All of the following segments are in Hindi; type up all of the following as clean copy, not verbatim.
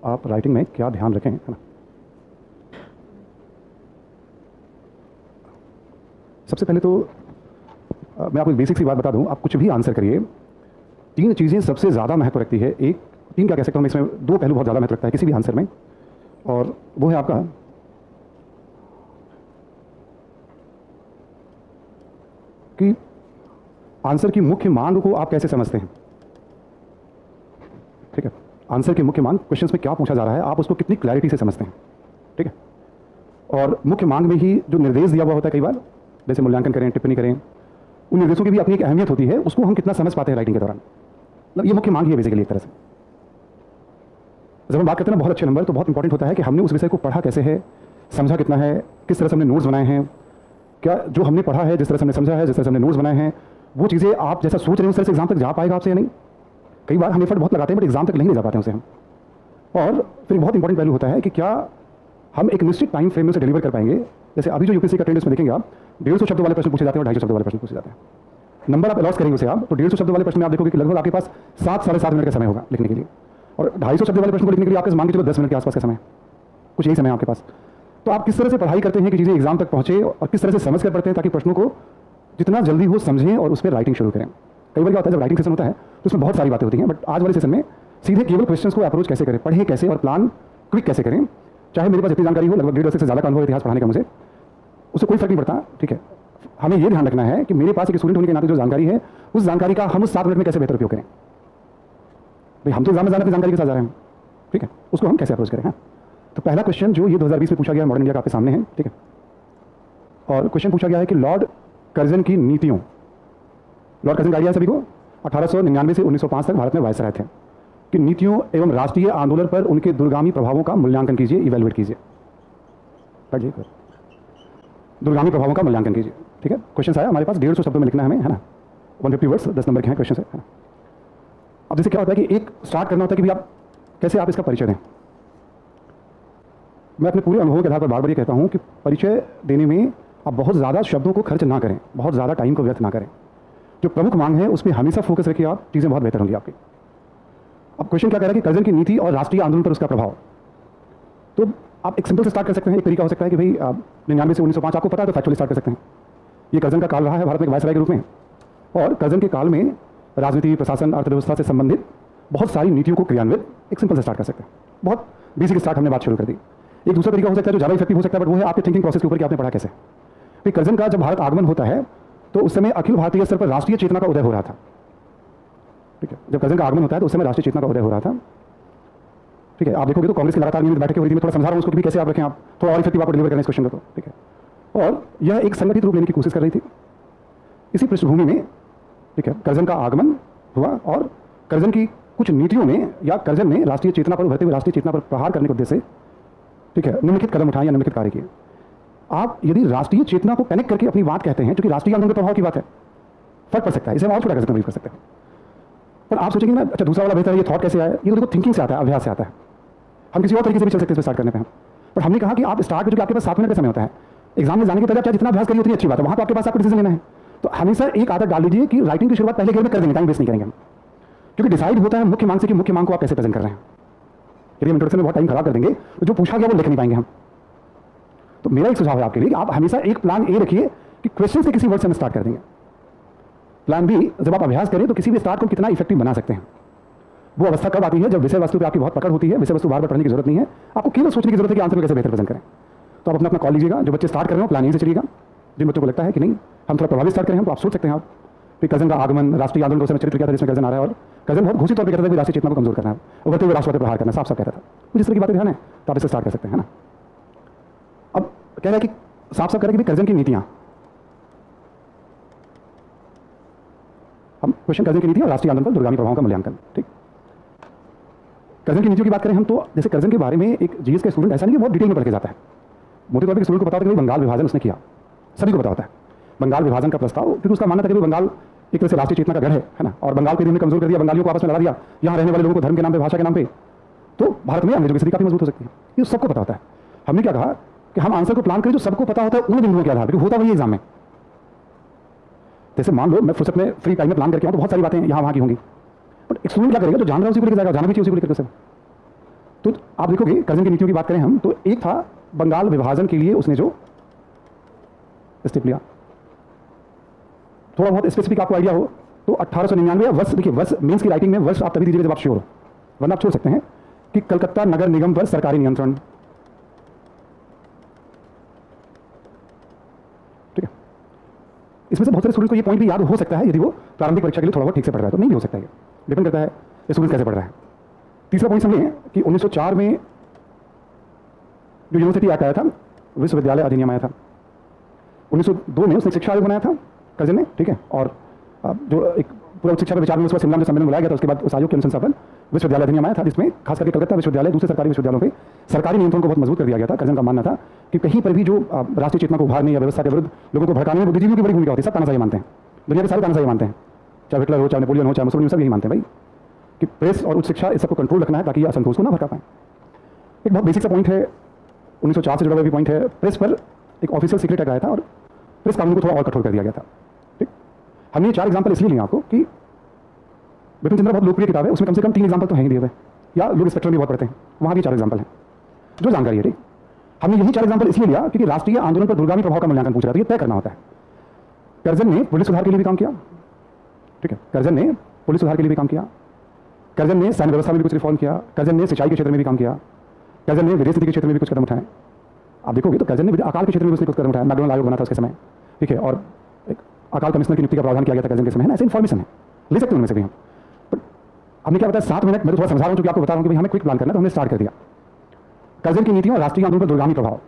आप राइटिंग में क्या ध्यान रखें, है ना। सबसे पहले तो मैं आपको एक बेसिक सी बात बता दूं, आप कुछ भी आंसर करिए, 3 चीज़ें सबसे ज़्यादा महत्व रखती है। एक 3 क्या कह सकता हूँ मैं, इसमें 2 पहलू बहुत ज़्यादा महत्व रखता है किसी भी आंसर में, और वो है आपका कि आंसर की मुख्य मांग को आप कैसे समझते हैं। ठीक है, आंसर की मुख्य मांग, क्वेश्चंस में क्या पूछा जा रहा है, आप उसको कितनी क्लैरिटी से समझते हैं। ठीक है, और मुख्य मांग में ही जो निर्देश दिया हुआ होता है, कई बार जैसे मूल्यांकन करें, टिप्पणी करें, उन निर्देशों की भी अपनी एक अहमियत होती है, उसको हम कितना समझ पाते हैं राइटिंग के दौरान। मतलब ये मुख्य मांग ही है बेसिकली एक तरह से। जब हम बात करते हैं ना बहुत अच्छे नंबर, तो बहुत इंपॉर्टेंट होता है कि हमने उस विषय को पढ़ा कैसे है, समझा कितना है, किस तरह से हमने नोट्स बनाए हैं, क्या जो हमने पढ़ा है, जिस तरह से हमने समझा है, जिस तरह से हमने नोट्स बनाए हैं, वो चीज़ें आप जैसा सोच रहे हैं उस तरह से एग्जाम तक जा पाएगा आपसे या नहीं। कई बार हम एफर्ट बहुत लगाते हैं बट एग्जाम तक नहीं ले जा पाते हैं उसे हम। और फिर बहुत इंपॉर्टेंट पहलू होता है कि क्या हम एक निश्चित टाइम फ्रेम में से डिलीवर कर पाएंगे। जैसे अभी जो यूपीएससी का ट्रेंड में देखेंगे आप, 150 शब्द वाले प्रश्न पूछे जाते हैं और 250 शब्द वाले प्रश्न पूछे जाते हैं। नंबर आप अलॉट करेंगे उसे आप, तो 150 शब्द वाले प्रश्न में आप देखोगे कि लगभग आपके पास 7 साढ़े 7 मिनट का समय होगा लिखने के लिए, और 250 शब्द वाले प्रश्न को लिखने के लिए आपके मान के चलो 10 मिनट के आसपास का समय, कुछ यही समय है आपके पास। तो आप किस तरह से पढ़ाई करते हैं कि चीज़ें एग्जाम तक पहुंचे, और किस तरह से समझ कर पढ़ते हैं ताकि प्रश्नों को जितना जल्दी हो समझें और उस पर राइटिंग शुरू करें। कई बार क्या होता है, जब राइटिंग सेशन होता है तो उसमें बहुत सारी बातें होती हैं, बट आज वाले सेशन में सीधे केवल क्वेश्चंस को अप्रोच कैसे करें, पढ़ें कैसे और प्लान क्विक कैसे करें। चाहे मेरे पास इतनी जानकारी हो, लगभग 1.5 से ज़्यादा का अनुभव इतिहास पढ़ाने का मुझे, उससे कोई फर्क नहीं पड़ता। ठीक है, हमें ये ध्यान रखना है कि मेरे पास एक स्टूडेंट होने के नाते जो जानकारी है, उस जानकारी का हम उस 7 मिनट में कैसे बेहतर उपयोग करें। भाई हम तो एग्जाम में जाने अपनी जानकारी के साथ जा रहे हैं, ठीक है, उसको हम कैसे अप्रोच करें। हाँ, तो पहला क्वेश्चन जो ये 2020 में पूछा गया मॉडर्न इंडिया का आपके सामने है। ठीक है, और क्वेश्चन पूछा गया है कि लॉर्ड कर्जन की नीतियों, लॉर्ड कर्जन का आइडिया है सभी को, 1899 से 1905 तक भारत में वायसराय थे, कि नीतियों एवं राष्ट्रीय आंदोलन पर उनके दूरगामी प्रभावों का मूल्यांकन कीजिए, इवैल्यूएट कीजिए। दूरगामी प्रभावों का मूल्यांकन कीजिए। ठीक है, क्वेश्चन आया हमारे पास, 150 शब्दों में लिखना है हमें, है ना, 150 वर्ड्स, 10 नंबर के हैं क्वेश्चन है। अब जैसे क्या होता है कि एक स्टार्ट करना होता है कि भाई आप कैसे आप इसका परिचय दें। मैं अपने पूरे अनुभवों के आधार पर बार बार ये कहता हूँ कि परिचय देने में आप बहुत ज़्यादा शब्दों को खर्च ना करें, बहुत ज़्यादा टाइम को व्यर्थ ना करें। जो प्रमुख मांग है उस पर हमेशा फोकस रखिए आप, चीज़ें बहुत बेहतर होंगी आपकी। अब क्वेश्चन क्या कह रहा है कि कर्जन की नीति और राष्ट्रीय आंदोलन पर उसका प्रभाव। तो आप एक सिंपल से स्टार्ट कर सकते हैं। एक तरीका हो सकता है कि भाई 99 से 1905 आपको पता है तो फैक्चुअली स्टार्ट कर सकते हैं। ये कर्जन का काल रहा है भारत में वायसराय के रूप में, और कर्जन के काल में राजनीति, प्रशासन, अर्थव्यवस्था से संबंधित बहुत सारी नीतियों को क्रियान्वित एक सिंपल से स्टार्ट कर सकते हैं। बहुत बेसिक स्टार्ट हमने बात शुरू कर दी। एक दूसरा तरीका हो सकता है जो ज़्यादा इफेक्टिव हो सकता है, बट वो है आपके थिंकिंग प्रोसेस के ऊपर कि आपने पढ़ा कैसे। फिर कर्जन का जब भारत आगमन होता है तो उस समय अखिल भारतीय स्तर पर राष्ट्रीय चेतना का उदय हो रहा था। ठीक है, जब कर्जन का आगमन होता है तो उस समय राष्ट्रीय चेतना का उदय हो रहा था। ठीक है, आप देखोगे तो कांग्रेस की लगातार नियमित बैठकें हो रही थी। मैं थोड़ा समझा रहा हूँ उसको कि कैसे आप रखें, आप थोड़ा और इफेक्टिव आपको डिलीवर करें इस क्वेश्चन को। ठीक है, और यह एक संगठित रूप लेने की कोशिश कर रही थी। इसी पृष्ठभूमि में ठीक है कर्जन का आगमन हुआ, और कर्जन की कुछ नीतियों में या कर्जन ने राष्ट्रीय चेतना पर उभरते हुए राष्ट्रीय चेतना पर प्रहार करने के उद्देश्य से ठीक है निम्नलिखित कदम उठाए या निम्नलिखित कार्य किए। आप यदि राष्ट्रीय चेतना को कनेक्ट करके अपनी बात कहते हैं, क्योंकि राष्ट्रीय आंदोलन के प्रभाव की बात है, फर्क पड़ सकता है, इसे हम और छोटा कर सकते हैं, कर सकते हैं। पर आप सोचेंगे ना अच्छा दूसरा वाला बेहतर है, ये थॉट कैसे आया, ये तो देखो थिंकिंग से आता है, अभ्यास से आता है। हम किसी और तरीके से भी चल सकते हैं स्टार्ट करने पे हम, पर हमने कहा कि आप स्टार्ट में जो आपके पास 7 मिनट का समय होता है, एग्जाम में जाने के पहले आप जितना अभ्यास करिए उतनी अच्छी बात है, वहां तो आपके पास आपको डिसीजन लेना है। तो हमेशा एक आदत डाल लीजिए कि राइटिंग की शुरुआत पहले गेयर में कर देंगे, टाइम वेस्ट नहीं करेंगे हम, क्योंकि डिसाइड होता है मुख्य मांग से कि मुख्य मांग को आप कैसे प्रेजेंट कर रहे हैं। यदि हम इंट्रोडक्शन में बहुत टाइम खराब कर देंगे तो जो पूछा गया वो लिख नहीं पाएंगे हम। तो मेरा एक सुझाव है आपके लिए कि आप हमेशा एक प्लान ए रखिए कि क्वेश्चन से किसी वर्ड से हम स्टार्ट कर देंगे। प्लान बी, जब आप अभ्यास करें तो किसी भी स्टार्ट को कितना इफेक्टिव बना सकते हैं। वो अवस्था कब आती है जब विषय वस्तु पे आपकी बहुत पकड़ होती है, विषय वस्तु बार बार पढ़ने की जरूरत नहीं है, आपको केवल सोचने की जरूरत है कि आंसर को कैसे बेहतर प्रेजेंट करें। तो आप अपना अपना कॉल लीजिएगा, जो बच्चे स्टार्ट कर रहे हो प्लान ए से चलिएगा। जिन बच्चों को लगता है कि नहीं हम थोड़ा प्रभावित स्टार्ट करें हम, तो आप सोच सकते हैं आप कि कर्जन का आगमन राष्ट्रीय आंदोलन को उसमें चरित्र किया था जिसमें कर्जन आ रहा है, और कर्जन बहुत घोषित तौर पर कहता था कि राष्ट्रीय चेतना को कमजोर करना है, उभरते हुए राष्ट्रवाद पर प्रहार करना, साफ साफ कहता था। तो जिस तरह की बातें ध्यान है तो आप इसे स्टार्ट कर सकते हैं, है ना। अब कह रहा है कि साफ साफ करें कि कर्जन की नीतियां, हम क्वेश्चन कर्जन की नीति और राष्ट्रीय आंदोलन पर दूरगामी प्रभावों का मूल्यांकन। ठीक, कर्जन की नीतियों की बात करें हम, तो जैसे कर्जन के बारे में एक जीएस का स्टूडेंट ऐसा नहीं कि बहुत डिटेल में पढ़ के जाता है। मोटे तौर पर स्टूडेंट को पता होता है कि बंगाल विभाजन उसने किया, सभी को पता होता है बंगाल विभाजन का प्रस्ताव, क्योंकि उसका मानना था कि बंगाल एक तरह से राष्ट्रीय चेतना का गढ़ है ना, और बंगाल के दिन में कमजोर कर दिया, बंगालियों को आपस में लड़ा दिया, यहाँ रहने वाले लोगों को धर्म के नाम पे, भाषा के नाम पे, तो भारत में अंग्रेजों की स्थिति काफी मजबूत हो सकती है। ये सबको पता होता है। हमने क्या कहा कि हम आंसर को प्लान करें जो सबको पता होता है उन बिंदुओं के आधार पर, होता वही एग्जाम में। जैसे मान लो मैं फुर्सत में फ्री टाइम में प्लान करके आऊँ तो बहुत सारी बातें यहाँ वहाँ की होंगी, बट एक स्टूडेंट क्या करेगा, जो जान रहा है उसी को लेकर जाएगा, जाना भी चाहिए उसी को लेकर। तो आप देखोगे कर्जन की नीतियों की बात करें हम, तो एक था बंगाल विभाजन के लिए उसने जो स्टेप लिया, थोड़ा बहुत स्पेसिफिक आपको आइडिया हो तो 1899 वर्ष, देखिए वर्ष मेंस की राइटिंग में वर्ष आप तभी दीजिएगा जब आप श्योर हो, वरना आप छोड़ सकते हैं कि कलकत्ता नगर निगम पर सरकारी नियंत्रण, ठीक है। इसमें से बहुत सारे स्टूडेंट्स को ये पॉइंट भी याद हो सकता है यदि वो प्रारंभिक परीक्षा के लिए थोड़ा बहुत ठीक से पढ़ रहा है, तो नहीं भी हो सकता है, डिपेंड करता है स्टूडेंट कैसे पढ़ रहा है। तीसरा पॉइंट समझिए कि 1904 में जो यूनिवर्सिटी एक्ट आया था, विश्वविद्यालय अधिनियम आया था, 1902 में उसने शिक्षा आयोग बनाया था कर्जन ने, ठीक है। और जो एक पूरा उच्च शिक्षा पर विचार में उसका शिमला में सम्मेलन बुलाया गया था, उसके बाद उस आयोग के अनुसार विश्वविद्यालय अधिनियम आया था, जिसमें खास करके कलकत्ता विश्वविद्यालय दूसरे सरकारी विश्वविद्यालयों पे सरकारी नियंत्रण को बहुत मजबूत कर दिया गया था। कर्जन का मानना था कि कहीं पर भी जो राष्ट्रीय चेतना को उभारने या व्यवस्था के विरुद्ध लोगों को भड़काने में बुद्धिजीवियों की बड़ी भूमिका होती है। सब तानाशाही मानते हैं, दुनिया के सारे तानाशाही मानते हैं, चाहे हिटलर हो, चाहे नेपोलियन हो, चाहे मुसोलिनी, सब यही मानते हैं भाई कि प्रेस और उच्च शिक्षा इस सबको कंट्रोल रखना है ताकि असंतोष को ना भड़का पाए। एक बहुत बेसिक सा पॉइंट है, 1904 से जुड़ा हुआ भी पॉइंट है, प्रेस पर एक ऑफिशियल सीक्रेट एक्ट आया था और प्रेस कानून को थोड़ा और कठोर कर दिया गया था, ठीक। हमने 4 एग्जाम्पल इसलिए लिए आपको कि बिपिन चंद्र बहुत लोकप्रिय किताब है, उसमें कम से कम 3 एग्जाम्पल तो हैं ही दिए हुए, या लोग स्पेक्ट्रम भी बहुत पढ़ते हैं, वहाँ भी 4 एग्जाम्पल हैं जो जानकारी है, ठीक। हमने यही 4 एग्जाम्पल इसलिए लिया क्योंकि राष्ट्रीय आंदोलन पर दूरगामी प्रभाव का मूल्यांकन पूछ रहा था, ये तय करना होता है। कर्जन ने पुलिस सुधार के लिए भी काम किया, ठीक है, कर्जन ने पुलिस सुधार के लिए भी काम किया, कर्जन ने सैन्य व्यवस्था में भी कुछ रिफॉर्म किया, कर्जन ने सिंचाई के क्षेत्र में भी काम किया, कर्जन ने विदेश नीति के क्षेत्र में भी कुछ कदम उठाए। आप देखोगे तो कर्जन ने अकाल के क्षेत्र में उसने कुछ कदम उठाया, मैकडोनल्ड आयोग बना था उसके समय, ठीक है, और एक अकाल कमिश्नर की नियुक्ति का प्रावधान किया गया था कर्जन के समय, है ना, ऐसे इन्फॉर्मेशन है, ले सकते हैं उनमें से भी हम। बट हमने क्या बताया 7 मिनट, मैं तो थोड़ा समझा रहा हूँ क्योंकि आपको बता रहा हूँ कि हमें क्विक प्लान करना है, तो हमने स्टार्ट कर दिया। कर्जन की नीतियों और राष्ट्रीय आंदोलन पर दूरगामी प्रभाव।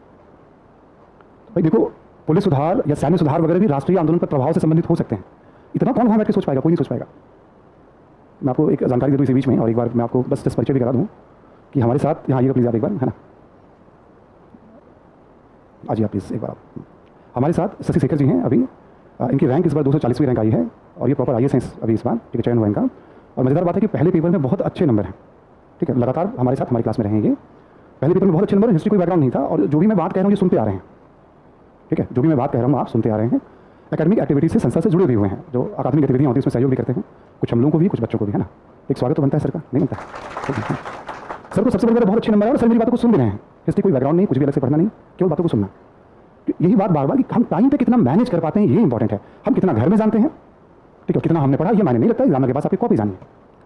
भाई देखो, पुलिस सुधार या सैन्य सुधार वगैरह भी राष्ट्रीय आंदोलन पर प्रभाव से संबंधित हो सकते हैं। इतना कौन वहाँ बैठ के सोच पाएगा, कोई नहीं सोच पाएगा। मैं आपको एक जानकारी दे दूँ इसी बीच में, और एक बार मैं आपको बस परिचय भी करा दूँ कि हमारे साथ यहाँ आइएगा प्लीज़ आप एक बार, है ना, आज आप प्लीज़ एक बार आप। हमारे साथ शशि शेखर जी हैं, अभी इनकी रैंक इस बार 240वीं रैंक आई है और ये प्रॉपर IAS हैं अभी इस बार, ठीक है, चयन हुआ इनका। और मज़ेदार बात है कि पहले पेपर में बहुत अच्छे नंबर हैं, ठीक है, लगातार हमारे साथ हमारी क्लास में रहेंगे। पहले पेपर में बहुत अच्छे नंबर, हिस्ट्री कोई बैकग्राउंड नहीं था, और जो भी मैं बात कह रहा हूँ ये सुनते आ रहे हैं, ठीक है, जो भी मैं बात कह रहा हूँ आप सुनते आ रहे हैं। एकेडमिक एक्टिविटीज से संस्था से जुड़े भी हुए हैं, जो अकादमिक गतिविधियाँ होती हैं उसमें सहयोग भी करते हैं, कुछ हम लोगों को भी, कुछ बच्चों को भी, है ना। एक स्वागत तो बनता है सर का, नहीं बनता है सर को सबसे बड़ा बहुत अच्छे नंबर है, और सर मेरी बातों को सुन भी रहे हैं, हिस्ट्री कोई बैकग्राउंड नहीं, कुछ भी अलग से पढ़ना नहीं, केवल बातों को सुनना। यही बात बार बार कि हम टाइम पे कितना मैनेज कर पाते हैं ये इंपॉर्टेंट है। हम कितना घर में जानते हैं, ठीक है, कितना हमने पढ़ा ये मायने नहीं लगता, एग्जाम के पास आपकी कॉपी जानिए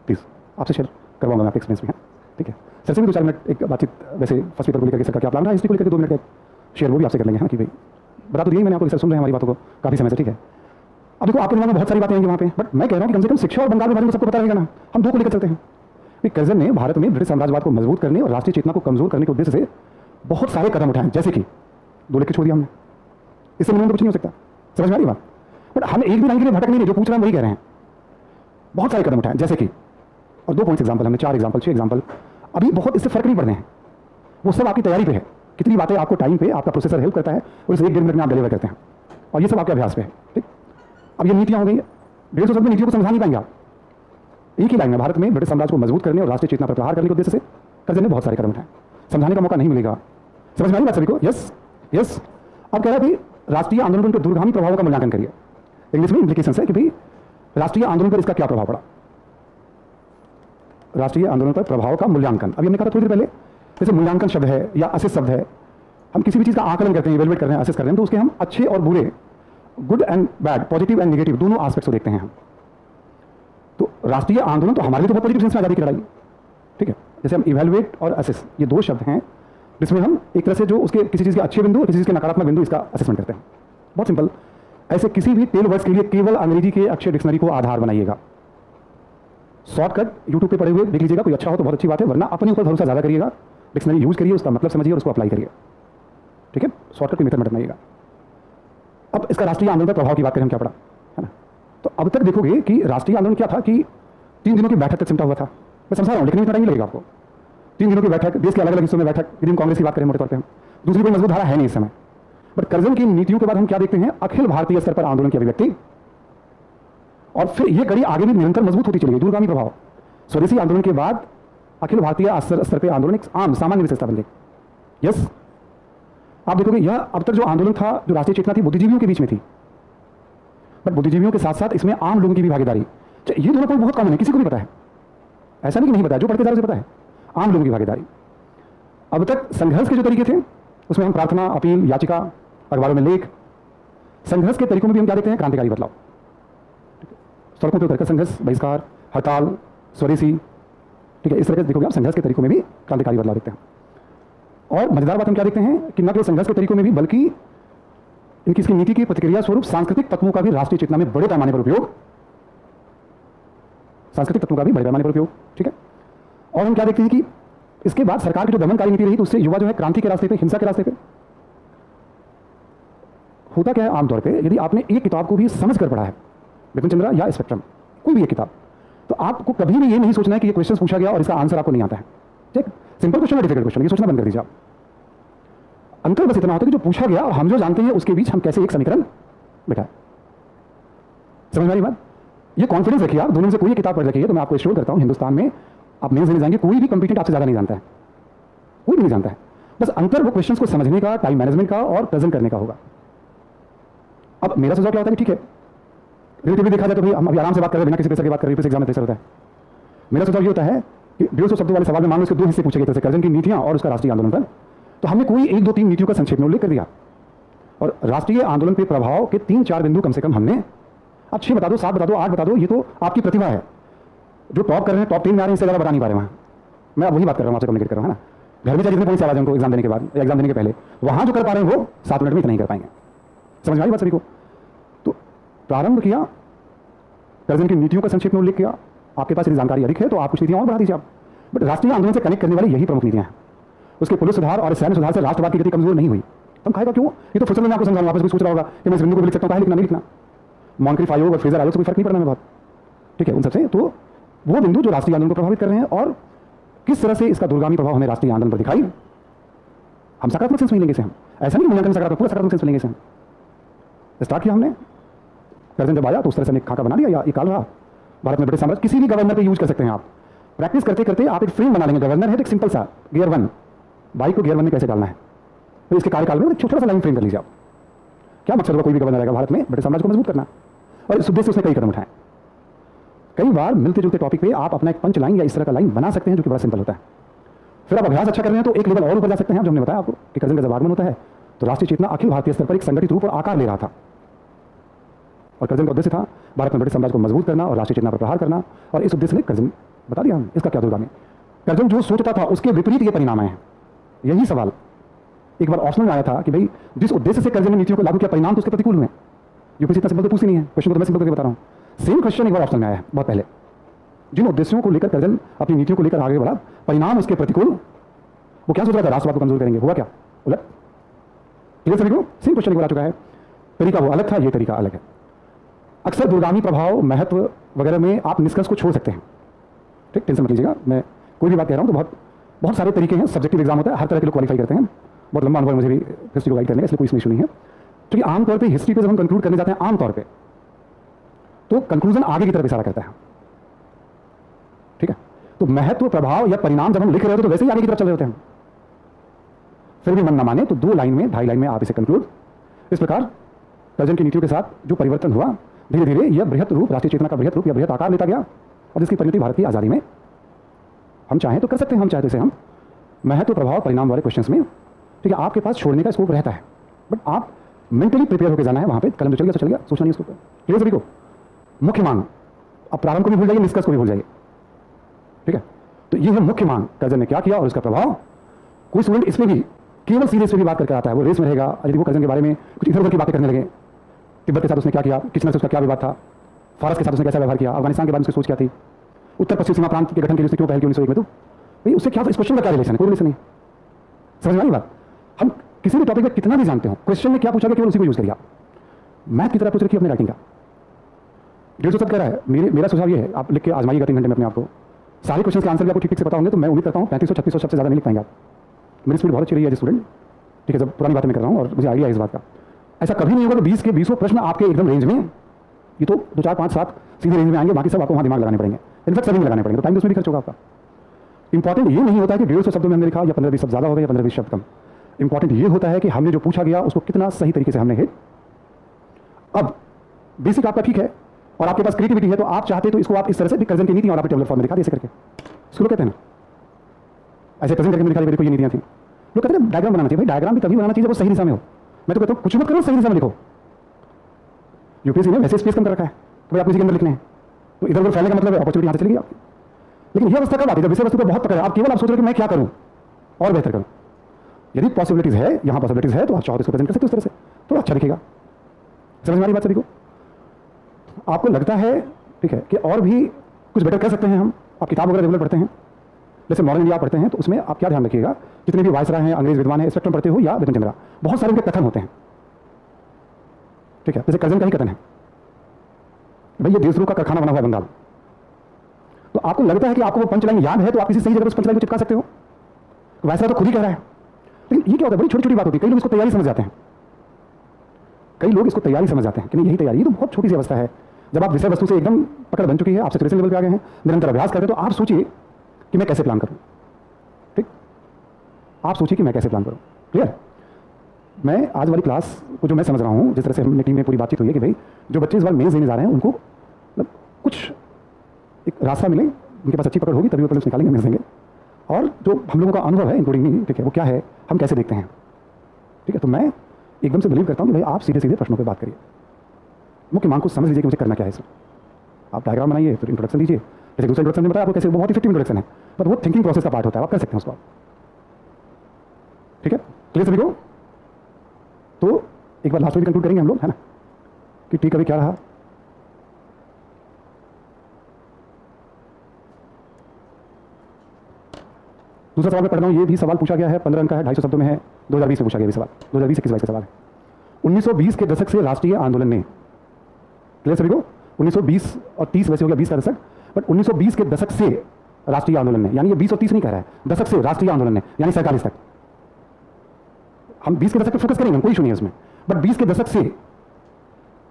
प्लीज़, आपसे शेयर करवाऊंगा मैं आपके एक्सपीरियंस में, ठीक है। सर से भी 2-4 मिनट एक बातचीत, वैसे फर्स्ट पेपर को लेकर सर का क्या प्लान रहा, हिस्ट्री को लेकर 2 मिनट का शेयर वो भी आपसे कर लेंगे, है ना, कि भाई बता तो दिए मैंने आपको, सर सुन रहे हैं हमारी बातों को काफ़ी समय से, ठीक है। अब देखो आपके दिमाग में बहुत सारी बातें आएंगी वहाँ पे, बट मैं कह रहा हूँ कि कम से कम शिक्षा और बंगाल के बारे में सबको पता रहेगा ना। हम 2 को लेकर चलते हैं कि कर्जन ने भारत में ब्रिटिश साम्राज्यवाद को मजबूत करने और राष्ट्रीय चेतना को कमजोर करने के उद्देश्य से बहुत सारे कदम उठाए, जैसे कि 2 लिख के छोड़ दिया हमने, इससे मिनिमम तो कुछ नहीं हो सकता, समझ में आ रही बात। बट हम एक भी लाइन के लिए भटक नहीं रहे, जो पूछ रहे हैं वही कह रहे हैं, बहुत सारे कदम उठाए जैसे कि, और 2 पॉइंट्स एग्जाम्पल हमने, 4 एग्जाम्पल 6 एग्जाम्पल, अभी बहुत इससे फर्क नहीं पड़ने हैं, वो सब आपकी तैयारी पे है, कितनी बातें आपको टाइम पे आपका प्रोसेसर हेल्प करता है और इसे 1-1.5 मिनट में आप डिलीवर करते हैं, और ये सब आपके अभ्यास पे है, ठीक। अब ये नीतियाँ हो गई, 150 शब्द में नीतियों को समझा नहीं पाएंगे आप। एक ही लाइन में भारत में ब्रिटिश साम्राज्य को मजबूत करने और राष्ट्रीय चेतना पर प्रहार करने के उद्देश्य से कर्जन ने बहुत सारे कदम उठाए, समझाने का मौका नहीं मिलेगा, समझ में आई बात सभी को, यस यस। अब कह रहा है भाई राष्ट्रीय आंदोलन पर दूरगामी प्रभावों का मूल्यांकन करिए, इंग्लिश में इम्प्लीकेशंस है कि भाई राष्ट्रीय आंदोलन पर इसका क्या प्रभाव पड़ा, राष्ट्रीय आंदोलन पर प्रभाव का मूल्यांकन। अभी हमने कहा था थोड़ी देर पहले, जैसे मूल्यांकन शब्द है या असेस शब्द है, हम किसी भी चीज़ का आकलन करते हैं, इवेलुएट कर रहे हैं, असेस कर रहे हैं, तो उसके हम अच्छे और बुरे, good and bad, positive and negative दोनों एस्पेक्ट्स को देखते हैं हम। तो राष्ट्रीय आंदोलन तो हमारे लिए तो बहुत पॉजिटिव सेंस में आज़ादी की लड़ाई, ठीक है। जैसे हम इवेलुएट और असेस, ये 2 शब्द हैं जिसमें हम एक तरह से जो उसके किसी चीज़ के अच्छे बिंदु और किसी चीज़ के नकारात्मक बिंदु इसका असेसमेंट करते हैं, बहुत सिंपल। ऐसे किसी भी टेल वर्ड्स के लिए केवल अंग्रेजी के अक्षर डिक्शनरी को आधार बनाइएगा, शॉर्टकट यूट्यूब पे पढ़े हुए देख लीजिएगा, कोई अच्छा हो तो बहुत अच्छी बात है, वरना अपने ऊपर भरोसा ज़्यादा करिएगा, डिक्शनरी यूज करिए, उसका मतलब समझिए और उसको अप्लाई करिए, ठीक है, शॉर्टकट की मेथड मत अपनाइएगा। अब इसका राष्ट्रीय आंदोलन पर प्रभाव की बात करें हम क्या पड़ा, है ना। तो अब तक देखोगे कि राष्ट्रीय आंदोलन क्या था कि 3 दिनों की बैठक तक सिमटा हुआ था, मैं समझा रहा हूँ लेकिन इतना टाइम लगेगा आपको। 3 दिनों की बैठक, देश के अलग अलग हिस्सों में बैठक, यदि हम कांग्रेस की बात करें मोटे तौर पर, हम दूसरी कोई मजबूत धारा है नहीं इस समय। बट कर्जन की नीतियों के बाद हम क्या देखते हैं, अखिल भारतीय स्तर पर आंदोलन की अभिव्यक्ति, और फिर ये कड़ी आगे भी निरंतर मजबूत होती चली गई, दूरगामी प्रभाव। स्वदेशी आंदोलन के बाद अखिल भारतीय स्तर पर आंदोलन एक आम सामान्य विशेषता बन गई। यस, आप देखोगे यह अब तक जो आंदोलन था, जो राष्ट्रीय चेतना थी, बुद्धिजीवियों के बीच में थी, बट बुद्धिजीवियों के साथ साथ इसमें आम लोगों की भी भागीदारी, ये दोनों पॉइंट बहुत कॉमन है, किसी को भी पता है, ऐसा नहीं कि नहीं पता है, जो पढ़ते जा रहे उसे पता है, आम लोगों की भागीदारी। अब तक संघर्ष के जो तरीके थे उसमें हम प्रार्थना, अपील, याचिका, अखबारों में लेख, संघर्ष के तरीकों में भी हम क्या देखते हैं? क्रांतिकारी बदलाव। सड़कों पर उतरकर संघर्ष, बहिष्कार, हड़ताल, स्वदेशी, ठीक है, इस तरह के देखोगे आप संघर्ष के तरीकों में भी क्रांतिकारी बदलाव देखते हैं। और मजेदार बात हम क्या देखते हैं कि न केवल संघर्ष के तरीकों में भी बल्कि इनकी इसकी नीति की प्रतिक्रिया स्वरूप सांस्कृतिक तत्वों का भी राष्ट्रीय चेतना में बड़े पैमाने पर उपयोग, सांस्कृतिक तत्वों का भी बड़े पैमाने पर उपयोग, ठीक है। और हम क्या देखते हैं कि इसके बाद सरकार की जो दमनकारी नीति रही तो उससे युवा जो है क्रांति के रास्ते पे, हिंसा के रास्ते पे। होता क्या है आमतौर पे, यदि आपने एक किताब को भी समझ कर पढ़ा है, बिपिन चंद्रा या स्पेक्ट्रम, कोई भी एक किताब, तो आपको कभी भी ये नहीं सोचना है कि ये क्वेश्चन पूछा गया और इसका आंसर आपको नहीं आता है। ठीक, सिंपल क्वेश्चन है, डिफिकल्ट क्वेश्चन, ये सोचना बंद कर दीजिए आप। अंतर बस इतना होता है कि जो पूछा गया और हम जो जानते हैं उसके बीच हम कैसे एक समीकरण बिठाएं। समझ में आ रही बात? ये कॉन्फिडेंस रखिए आप, दोनों में से कोई एक किताब पढ़ रखिए तो मैं आपको एश्योर करता हूं हिंदुस्तान में आप मेंस देने जाएंगे, कोई भी कंपीटेंट आपसे ज्यादा नहीं जानता है, कोई भी नहीं जानता है। बस अंतर वो क्वेश्चंस को समझने का, टाइम मैनेजमेंट का और प्रेजेंट करने का होगा। अब मेरा सुझाव क्या होता है कि ठीक है, रिलेटिवली देखा जाए तो भाई हम अभी आराम से बात कर रहे हैं, बिना किसी प्रेशर की बात कर रहे हैं, एग्जाम में प्रेशर होता है। मेरा सुझाव ये होता है कि 150 शब्दों वाले सवाल में मान लो उसके दो हिस्से पूछे गए थे, कर्जन की नीतियां और उसका राष्ट्रीय आंदोलन पर, तो हमने कोई 1, 2, 3 नीतियों का संक्षेप में उल्लेख कर दिया और राष्ट्रीय आंदोलन के प्रभाव के 3-4 बिंदु कम से कम हमने, आप 6 बता दो, 7 बता दो, 8 बता दो, ये तो आपकी प्रतिभा है। जो टॉप कर रहे हैं, टॉप 3 में आ रहे हैं, इससे ज़्यादा बता नहीं पा रहे वहाँ। मैं अब वही बात कर रहा हूँ, आपसे कम्युनिकेट कर रहा हूँ, है ना। घर में चाहे जितने पॉइंट्स आ जाए उनको एग्जाम देने के बाद या एग्जाम देने के पहले, वहाँ जो कर पा रहे हैं वो 7 मिनट में इतना ही कर पाएंगे। समझ में आई बात सभी को? तो प्रारंभ किया, कर्जन की नीतियों का संक्षेप में उल्लेख किया। आपके पास यदि जानकारी अधिक है तो आप कुछ नीतियाँ और बढ़ा दीजिए आप, बट राष्ट्रीय आंदोलन से कनेक्ट करने वाली यही प्रमुख नीतियाँ हैं। उसके पुलिस सुधार और सैन्य सुधार से राष्ट्रवाद की गति कमजोर नहीं हुई। तुम खाएगा क्यों? ये तो फुर्सत में आपको समझाऊंगा, वापस कुछ सोच रहा होगा कि मैं इस बिंदु को लिख सकता हूँ, लिखना नहीं लिखना। मॉन्क्रीफ आयोग और फ्रेजर आयोग से कोई फर्क नहीं पड़ना है बहुत, ठीक है, उन सबसे। तो वो बिंदु जो राष्ट्रीय आंदोलन को प्रभावित कर रहे हैं और किस तरह से इसका दूरगामी प्रभाव हमें राष्ट्रीय आंदोलन पर दिखाई, हम सकारात्मक सेंस में लेंगे इसे। हम ऐसा नहीं मूल्यांकन सकारात्मक, पूरा सकारात्मक सेंस में लेंगे इसे। हम स्टार्ट किया हमने, कर्जन जब आया तो उस तरह से हमने खाका बना लिया या इकाल रहा। भारत में ब्रिटिश साम्राज्य किसी भी गवर्नर पे यूज कर सकते हैं आप। प्रैक्टिस करते करते आप एक फ्रेम बना लेंगे। गवर्नर है तो एक सिंपल सा गियर 1, बाइक को गियर 1 में कैसे डालना है, तो इसके कार्यकाल में छोटा सा लाइन फ्रेम कर लीजिए आप। क्या मकसद होगा कोई भी गवर्नर आएगा भारत में ब्रिटिश साम्राज्य को मजबूत करना, और इस उद्देश्य से उसने कई कदम उठाए। कई बार मिलते जुलते टॉपिक पे आप अपना एक पंच लाइन या इस तरह का लाइन बना सकते हैं जो कि बड़ा सिंपल होता है। फिर आप अभ्यास अच्छा कर रहे हैं तो एक लेवल और ऊपर जा सकते हैं। जो हमने बताया आपको कि कर्जन का जब आगमन होता है तो राष्ट्रीय चेतना अखिल भारतीय स्तर पर एक संगठित रूप और आकार ले रहा था, और कर्जन का उद्देश्य था भारत में ब्रिटिश साम्राज्य को मजबूत करना और राष्ट्रीय चेतना पर प्रहार करना। और इस उद्देश्य से कर्जन बता दिया हम, इसका क्या दूरगामी। कर्जन जो सोचता था उसके विपरीत ये परिणाम आए हैं। यही सवाल एक बार ऑप्शनल में आया था कि भाई जिस उद्देश्य से कर्जन ने नीतियों को लागू किया, परिणाम तो उसके प्रतिकूल हुए। यूपीएससी इतना सिंपल तो पूछती नहीं है, क्वेश्चन को तो मैं सिंपल करके बता रहा हूँ। सेम क्वेश्चन एक बार ऑप्शनल में आया है बहुत पहले, जिन उद्देश्यों को लेकर कर्जन अपनी नीतियों को लेकर आगे बढ़ा, परिणाम उसके प्रतिकूल। वो क्या सोच रहा था? राष्ट्रवाद को कमजोर करेंगे। हुआ क्या? उलट। क्लियर सभी को? सेम क्वेश्चन एक बार आ चुका है, तरीका वो अलग था, ये तरीका अलग है। अक्सर दूरगामी प्रभाव, महत्व वगैरह में आप निष्कर्ष को छोड़ सकते हैं, ठीक, टेंशन मत लीजिएगा। मैं कोई भी बात कह रहा हूँ तो बहुत सारे तरीके हैं। सब्जेक्टिव एग्जाम होता है, हर तरह के लोग क्वालिफाई करते हैं। बहुत लंबा अनुभव मुझे भी हिस्ट्री को गाइड करने का, इसलिए कोई इशू नहीं है। क्योंकि आमतौर पे हिस्ट्री पे जब हम कंक्लूड करने जाते हैं आमतौर पे, तो कंक्लूजन आगे की तरफ इशारा करता है, ठीक है। तो महत्व, प्रभाव या परिणाम जब हम लिख रहे होते तो वैसे ही आगे की तरफ चल रहे होते हैं। फिर भी मन न माने तो 2 लाइन में, 2.5 लाइन में आप इसे कंक्लूड। इस प्रकार कर्जन की नीतियों के साथ जो परिवर्तन हुआ, धीरे धीरे यह बृहत रूप, राष्ट्रीय चेतना का बृहत रूप या बृहत आकार लेता गया, और जिसकी परिणति भारत की आज़ादी में हम चाहें तो कर सकते हैं। हम चाहे तो इसे हम महत्व, प्रभाव, परिणाम वाले क्वेश्चंस में, ठीक है, आपके पास छोड़ने का स्कोप रहता है, बट आप मेंटली प्रिपेयर होकर जाना है वहाँ पे। कलम जो चल गया तो चल गया, सोचना नहीं उसको। क्लियर सभी को? मुख्य मांग, अब प्रारंभ को भी भूल जाइए, निष्कर्ष को भी भूल जाइए, ठीक है। तो ये है मुख्य मांग, कर्जन ने क्या किया और उसका प्रभाव। कोई स्टूडेंट इसमें भी केवल सीधे इस पर भी बात करके आता है, वो रेस में रहेगा। यदि वो कर्जन के बारे में कुछ इधर उधर की बातें करने लगे, तिब्बत के साथ उसने क्या किया, किचनर से उसका क्या विवाद था, फारस के साथ उसने कैसा व्यवहार किया, अफगानिस्तान के बारे में उसकी सोच क्या थी, उत्तर पश्चिम सीमा प्रांत के गठन के लिए उसने क्यों पहल की 1901 में, तो भाई उससे क्या, इस क्वेश्चन का क्या रिलेशन है? कोई रिलेशन नहीं। समझ में आई बात? हम किसी भी टॉपिक में कितना भी जानते हो, क्वेश्चन में क्या पूछा गया केवल उसी को यूज करिए। मैथ की तरह पूछ रखिए अपने राइटिंग का। 150 तक कह रहा है, मेरा सुझाव ये है, आप लिख के आजमाइएगा 3 घंटे में अपने आपको। सारे क्वेश्चन के आंसर भी आपको ठीक ठीक से पता होंगे तो मैं उम्मीद करता हूँ 3500-3600 शब्द से ज़्यादा नहीं लिख पाएंगे आप। मेरी स्पीड बहुत अच्छी रही है स्टूडेंट, ठीक है, जब पुरानी बातें मैं कर रहा हूँ और मुझे आइडिया है इस बात का। ऐसा कभी नहीं होगा कि 20 के 20 प्रश्न आपके एकदम रेंज में, ये तो 2, 4, 5, 7 सीधे रेंज में आएंगे, बाकी सब आपको वहाँ दिमाग लगाने पड़ेंगे, इनफैक्ट सभी में लगाने पड़ेंगे, तो टाइम उसमें भी खर्च होगा आपका। इंपॉर्टेंट ये नहीं होता है कि 150 शब्दों में हमने लिखा या 15-20 शब्द ज़्यादा हो गए या 15-20 शब्द कम। इंपॉर्टेंट ये होता है कि हमने जो पूछा गया उसको कितना सही तरीके से हमने हिट। अब बेसिक आपका ठीक है और आपके पास क्रिएटिविटी है, तो आप चाहते तो इसको आप इस तरह से भी कर्जन की नीति और आप टेबल फॉर्म में दिखा दे, ऐसे करके, इसको कहते हैं ना, ऐसे प्रेजेंट करके दिखा दे, मेरे को ये नीतियाँ थी। लोग कहते हैं डायग्राम बनाना चाहिए। भाई डायग्राम भी तभी बनाना चाहिए जब वो सही दिशा में हो। मैं तो कहता हूँ कुछ मत करो, सही दिशा में लिखो। यूपीएससी ने वैसे स्पेस कम कर रखा है तो भाई आप किसी के अंदर लिखने हैं, तो इधर उधर फैलने का मतलब है अपॉर्चुनिटी यहाँ से चलेगी आपकी। लेकिन ये अवस्था कब आती है जब विषय वस्तु पर बहुत पकड़ है, आप केवल आप सोच रहे हो कि मैं क्या करूँ और बेहतर करूँ। यदि पॉसिबिलिटीज है, यहाँ पॉसिबिलिटीज है, तो आप चाहो तो इसको प्रेजेंट कर सकते हो उस तरह से, तो अच्छा दिखेगा। समझ में आ रही बात सभी को? आपको लगता है ठीक है कि और भी कुछ बेटर कर सकते हैं हम, आप किताब वगैरह रेगुलर पढ़ते हैं, जैसे मॉडर्न इंडिया पढ़ते हैं, तो उसमें आप क्या ध्यान रखिएगा, जितने भी वायसराय हैं, अंग्रेज विद्वान हैं, स्पेक्ट्रम पढ़ते हो या बिपिन चंद्रा, बहुत सारे उनके कथन होते हैं। ठीक है, जैसे कर्जन का ही कथन है, भाई ये देशद्रोह का कारखाना बना हुआ है बंगाल। तो आपको लगता है कि आपको वो पंचलाइन याद है, तो आप किसी सही जगह उस पंचलाइन को चिपका सकते हो। वायसराय तो खुद ही कह रहा है। लेकिन ये क्या होता है, बड़ी छोटी छोटी बात होती है। कई लोग इसको तैयारी समझ जाते हैं, कई लोग इसको तैयारी समझ जाते हैं कि नहीं यही तैयारी, ये तो बहुत छोटी सी अवस्था है। जब आप विषय वस्तु से एकदम पकड़ बन चुकी है, आप सैचुरेशन लेवल पे आ गए हैं, निरंतर अभ्यास करते हैं, तो आप सोचिए कि मैं कैसे प्लान करूं। ठीक, आप सोचिए कि मैं कैसे प्लान करूं। क्लियर? मैं आज वाली क्लास को जो मैं समझ रहा हूं, जिस तरह से हमने टीम में पूरी बातचीत हुई है कि भाई जो बच्चे इस बार मेंस देने जा रहे हैं उनको कुछ एक रास्ता मिले, उनके पास अच्छी पकड़ होगी तभी वो प्रीलिम्स निकालेंगे, मेंस देंगे। और जो हम लोगों का अनुभव है इंक्लूडिंग मी, ठीक है, वो क्या है, हम कैसे देखते हैं। ठीक है, तो मैं एकदम से बिलीव करता हूँ कि भाई आप सीधे सीधे प्रश्नों पर बात करिए, मुख्य मांग को समझ लीजिए कि मुझे करना क्या है इसमें। आप डायग्राम बनाइए, फिर इंट्रोडक्शन दीजिए, जैसे दूसरा इंट्रोडक्शन में बताया आपको कैसे, वो बहुत इफेक्टिव इंट्रोडक्शन है, बट वो थिंकिंग प्रोसेस का पार्ट होता है, आप कर सकते हैं उसको। ठीक है, क्लियर सभी को? तो एक बार लास्ट में कंक्लूड करेंगे हम लोग, है ना, कि ठीक अभी क्या रहा। दूसरा सवाल मैं पढ़ रहा हूँ, ये भी सवाल पूछा गया है, 15 अंक का है, 250 शब्दों में है, 2020 में पूछा गया ये सवाल, 2020-21 का सवाल है। 1920 के दशक से राष्ट्रीय आंदोलन ने, क्लियर सभी को? 1920 और 30 वैसे हो गया 20 का दशक, बट 1920 के दशक से राष्ट्रीय आंदोलन ने, यानी ये 20 और 30 नहीं कह रहा है, दशक से राष्ट्रीय आंदोलन ने, यानी 47 तक। हम 20 के दशक पर फोकस करेंगे, कोई इशू नहीं है उसमें, बट 20 के दशक से,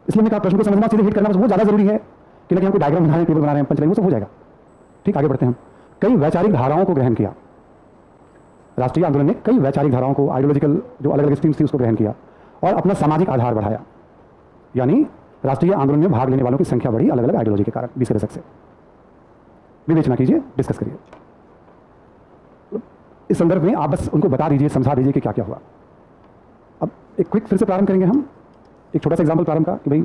इसलिए मैं कहा प्रश्न को समझना, सीधे हिट करना वो ज़्यादा जरूरी है कि नहीं, हम कोई डायग्राम बना रहे हैं, टेबल बना रहे हैं, पंचलाइन, वो सब हो जाएगा। ठीक, आगे बढ़ते हैं हम। कई वैचारिक धाराओं को ग्रहण किया, राष्ट्रीय आंदोलन ने कई वैचारिक धाराओं को, आइडियोलॉजिकल जो अलग अलग स्ट्रीम्स थी उसको ग्रहण किया और अपना सामाजिक आधार बढ़ाया, यानी राष्ट्रीय आंदोलन में भाग लेने वालों की संख्या बढ़ी अलग अलग आइडियोलॉजी के कारण 20 के दशक से। विवेचना कीजिए, डिस्कस करिए। इस संदर्भ में आप बस उनको बता दीजिए, समझा दीजिए कि क्या क्या हुआ। अब एक क्विक फिर से प्रारंभ करेंगे हम, एक छोटा सा एग्जाम्पल प्रारंभ का कि भाई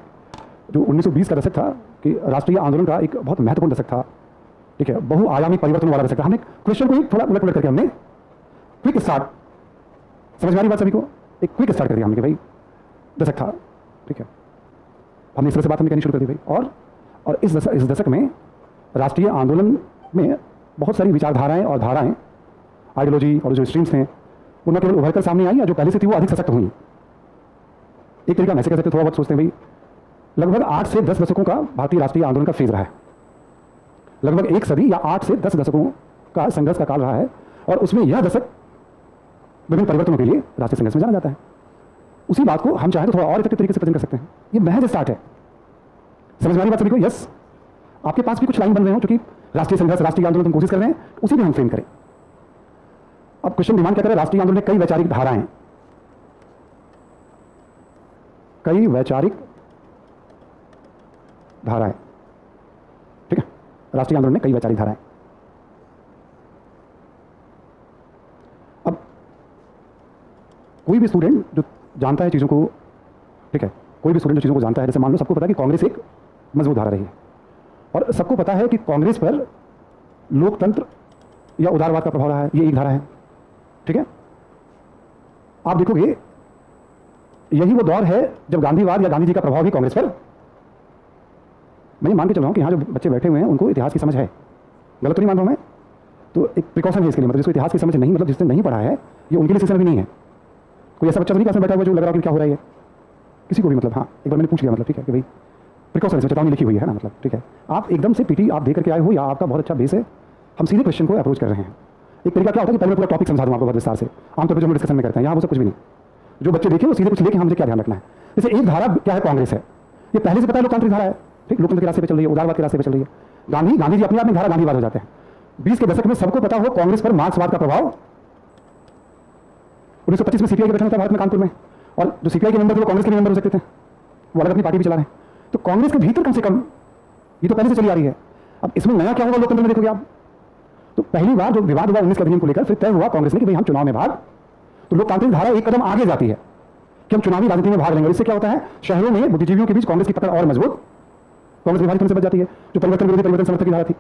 जो 1920 का दशक था कि राष्ट्रीय आंदोलन का एक बहुत महत्वपूर्ण दशक था। ठीक है, बहुआयामी परिवर्तन वाला दशक था। हमने क्वेश्चन को थोड़ा उलट पुलट करके हमने क्विक स्टार्ट, समझ में आ रही बात सभी को? एक क्विक स्टार्ट कर दिया हमने कि भाई दशक था। ठीक है, हमने इस तरह से बात हमने करनी शुरू कर दी भाई। और इस दशक में राष्ट्रीय आंदोलन में बहुत सारी विचारधाराएं और धाराएं, आइडियोलॉजी और जो स्ट्रीम्स हैं, उनमें केवल उभर कर सामने आई, या जो पहले से थी वो अधिक सशक्त हुई। एक तरीका ऐसे कह सकते, थोड़ा बहुत सोचते हैं भाई, लगभग 8 से 10 दशकों का भारतीय राष्ट्रीय आंदोलन का फेज रहा है, लगभग 1 सदी या 8 से 10 दशकों का संघर्ष का काल रहा है, और उसमें यह दशक विभिन्न परिवर्तनों के लिए राष्ट्रीय संघर्ष में जाना जाता है। उसी बात को हम चाहें तो थोड़ा और इफेक्टिव तरीके से प्रेजेंट कर सकते हैं। ये महज स्टार्ट है, समझ में आ रही बात सभी को? यस, आपके पास भी कुछ लाइन बन रहे हो, क्योंकि राष्ट्रीय संघर्ष, राष्ट्रीय आंदोलन हम कोशिश कर रहे हैं, उसी में हम फ्रेम करें। अब क्वेश्चन डिमांड क्या करें, राष्ट्रीय आंदोलन में कई वैचारिक धाराएं, कई वैचारिक धाराएं। ठीक है, राष्ट्रीय आंदोलन में कई वैचारिक धाराएं। अब कोई भी स्टूडेंट जो जानता है चीज़ों को, ठीक है, कोई भी स्टूडेंट जो चीज़ों को जानता है, जैसे मान लो सबको पता है कि कांग्रेस एक मजबूत धारा रही है, और सबको पता है कि कांग्रेस पर लोकतंत्र या उदारवाद का प्रभाव रहा है, ये एक धारा है। ठीक है, आप देखोगे यही वो दौर है जब गांधीवाद या गांधी जी का प्रभाव भी कांग्रेस पर, मैं मान के चल रहा हूँ कि यहाँ जो बच्चे बैठे हुए हैं उनको इतिहास की समझ है, गलत तो नहीं मान रहा हूँ मैं, तो एक प्रिकॉशन है इसके लिए, मतलब जिसको इतिहास की समझ नहीं, मतलब जिसने नहीं पढ़ा है, ये उनके लिए सेशन भी नहीं है। कोई ऐसा बच्चा तो नहीं क्लास में बैठा हुआ जो लग रहा है कि क्या हो रहा है किसी को भी, मतलब हाँ एक बार मैंने पूछ लिया, मतलब ठीक है कि भाई प्रिकॉशन इसमें चेतावनी लिखी हुई है ना, मतलब ठीक है, आप एकदम से पीटी आप देकर के आए हो या आपका बहुत अच्छा बेस है, हम सीधे क्वेश्चन को अप्रोच कर रहे हैं। एक तरीका क्या होता है कि पहले पूरा टॉपिक समझा दूँ आपको बहुत विस्तार से, आमतौर पर जो हम डिस्कशन में करते हैं, यहाँ वो सब कुछ भी नहीं, जो बच्चे देखे वो सीधे कुछ लेके हमसे क्या ध्यान रखना है। जैसे एक धारा क्या है, कांग्रेस है, ये पहले से पता है लोकतांत्रिक धारा है, ठीक, लोकतंत्र के रास्ते पे चल रही है, उदारवाद के रास्ते पे चल रही है। गांधी जी अपने आप में धारा गांधीवाद हो जाते हैं। 20 के दशक में सबको पता हो कांग्रेस पर मार्क्सवाद का प्रभाव। 1925 में सीपीआई का गठन होता है भारत में कानपुर में, और जो सीपीआई के मेंबर थे वो कांग्रेस के मेंबर हो सकते थे, वो अलग अपनी पार्टी भी चला रहे हैं। तो कांग्रेस के भीतर कम से कम ये तो पहले से चली आ रही है। अब इसमें नया क्या होगा लोकतंत्र में देखोगे आप, तो पहली बार जो विवाद हुआ 19 के अधिनियम को लेकर, फिर तय हुआ कांग्रेस ने कि भाई हम चुनाव में भाग तो लोकतांत्रिक धारा एक कदम आगे जाती है कि हम चुनावी राजनीति में भाग लेंगे। इससे क्या होता है, शहरों में बुद्धिजीवियों के बीच कांग्रेस की पकड़ और मजबूत, कांग्रेस विभाजित होने से बच जाती है, जो परिवर्तन विरोधी परिवर्तन समर्थक की धारा थी।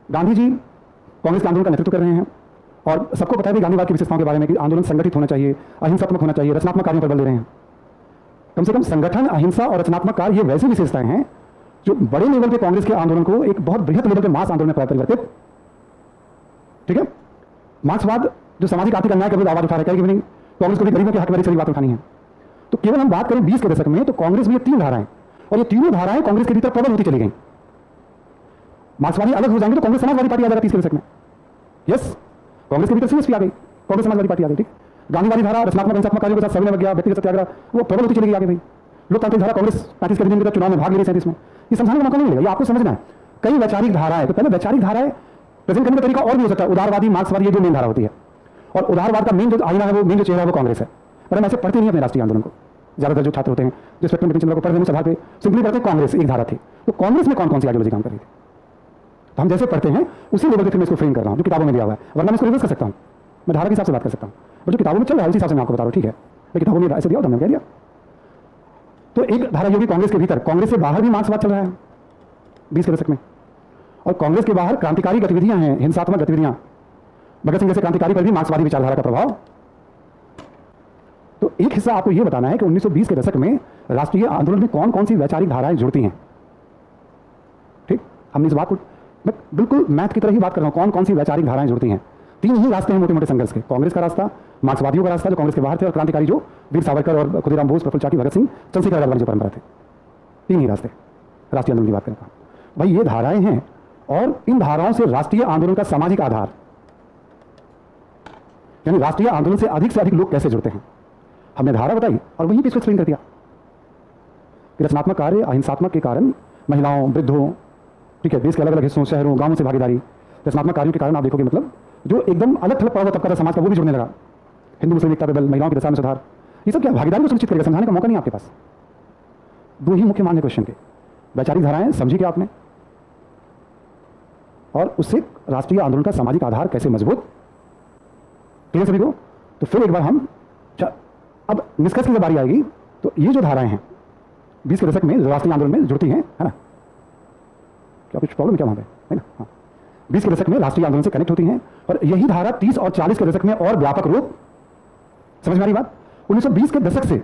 गांधी जी कांग्रेस के आंदोलन का नेतृत्व कर रहे हैं और सबको पता है कि गांधीवाद की विशेषताओं के बारे में कि आंदोलन संगठित होना चाहिए, अहिंसात्मक होना चाहिए, रचनात्मक कार्यों पर बल दे रहे हैं। कम से कम संगठन, अहिंसा और रचनात्मक कार्य ये वैसी विशेषताएं हैं जो बड़े लेवल पे कांग्रेस के आंदोलन को एक बहुत बृहत लेवल पे मास आंदोलन में परिवर्तित। ठीक है, मार्क्सवाद जो सामाजिक आर्थिक अन्याय के विरुद्ध आवाज उठा रहा है कि नहीं कांग्रेस को भी गरीबों के हक में सही बात उठानी है। तो केवल हम बात करें 20 के दशक में तो कांग्रेस में ये 3 धाराएं और ये तीनों धाराएं कांग्रेस के भीतर प्रबल होती चली गई। मार्क्सवादी अलग हो जाएंगे तो कांग्रेस समाजवादी पार्टी आ जाएगा 30 के दशक में। यस, कांग्रेस के भीतर सीएसपी आ गई, कांग्रेस समाजवादी पार्टी आ गई। ठीक, गांधीवादी धारा रचनात्मक हिंसात्मक कार्यों के साथ सविनय अवज्ञा, व्यक्तिगत सत्याग्रह वो प्रबल होती चली गई आगे भाई। लोकतांत्रिक धारा कांग्रेस 35 के दिन चुनाव में भाग ले रही 37 में, ये समझाने का मौका नहीं मिलेगा, ये आपको समझना है। कई वैचारिक धाराएं, तो पहले वैचारिक धाराएं प्रेजेंट करने का तरीका और भी हो सकता है। उदारवादी, मार्क्सवादी, ये जो मेन धारा होती है और उदारवाद का मेन जो आईना है, वो मेन जो चेहरा है वो कांग्रेस है। पर हम ऐसे पढ़ते नहीं अपने राष्ट्रीय आंदोलन को। ज्यादातर जो छात्र होते हैं जो स्पेक्ट्रम डिफरेंस चंद्र को पढ़ते हैं उस आधार पे सिंपली पढ़ते हैं कांग्रेस एक धारा थी। तो कांग्रेस में कौन कौन सी आइडियोलॉजी काम कर रही थी, तो हम जैसे पढ़ते हैं उसी लेवल पे मैं इसको फ्रेम कर रहा हूँ जो किताबों में दिया हुआ है, वरना मैं इसको रिवर्स कर सकता हूँ, मैं धारा के हिसाब से बात कर सकता हूँ और जो किताबों में चल रहा है उसी हिसाब से मैं आपको बता रहा हूँ। ठीक है, मैं किताबों में ऐसे दिया और हमने कह दिया। तो एक धारा योगी कांग्रेस के भीतर, कांग्रेस से बाहर भी मार्क्सवाद चल रहा है 20 के दशक में, और कांग्रेस के बाहर क्रांतिकारी गतिविधियां हैं, हिंसात्मक गतिविधियां, भगत सिंह जैसे क्रांतिकारी पर भी मार्क्सवादी विचारधारा का प्रभाव। तो एक हिस्सा आपको यह बताना है कि 1920 के दशक में राष्ट्रीय आंदोलन में कौन कौन सी वैचारिक धाराएं जुड़ती हैं। ठीक, हमने इस बात को मैं बिल्कुल मैथ की तरह ही बात कर रहा हूं, कौन कौन सी वैचारिक धाराएं जुड़ती हैं। 3 ही रास्ते हैं मोटे मोटे संघर्ष के, कांग्रेस का रास्ता, मार्क्सवादियों का रास्ता जो कांग्रेस के बाहर थे, और क्रांतिकारी जो वीर सावरकर और खुदीराम बोस, प्रफुल्ल चाकी, भगत सिंह, चंद्रशेखर आजाद वाली जो परंपरा थे। 3 ही रास्ते राष्ट्रीय आंदोलन की बात करें भाई, ये धाराएं हैं और इन धाराओं से राष्ट्रीय आंदोलन का सामाजिक आधार, यानी राष्ट्रीय आंदोलन से अधिक लोग कैसे जुड़ते हैं, हमने धारा बताई और वहीं पे इसको एक्सप्लेन कर दिया कि रचनात्मक कार्य, अहिंसात्मक के कारण महिलाओं, वृद्धों, ठीक है, देश के अलग अलग हिस्सों, शहरों, गांवों से भागीदारी, रचनात्मक कार्यों के कारण आप देखोगे मतलब जो एकदम अलग थलग पड़ा हुआ तबका था समाज का वो भी जुड़ने लगा। हिंदू मुस्लिम एकता पे बल, महिलाओं की दशा में सुधार, ये सब क्या भागीदारी को सुनिश्चित करेगा, समझाने का मौका नहीं आपके पास। 2 ही मुख्य मान है क्वेश्चन के, वैचारिक धाराएं समझी क्या आपने, और उससे राष्ट्रीय आंदोलन का सामाजिक आधार कैसे मजबूत, क्लियर सभी को। तो फिर एक बार हम अब निष्कर्ष की जब बारी आएगी तो ये जो धाराएं हैं 20 के दशक में जो राष्ट्रीय आंदोलन में जुड़ती हैं, है ना, क्या कुछ प्रॉब्लम क्या वहां पे, है ना, हाँ, 20 के दशक में राष्ट्रीय आंदोलन से कनेक्ट होती हैं और यही धारा 30 और 40 के दशक में और व्यापक रूप, समझ में आ रही बात, 1920 के दशक से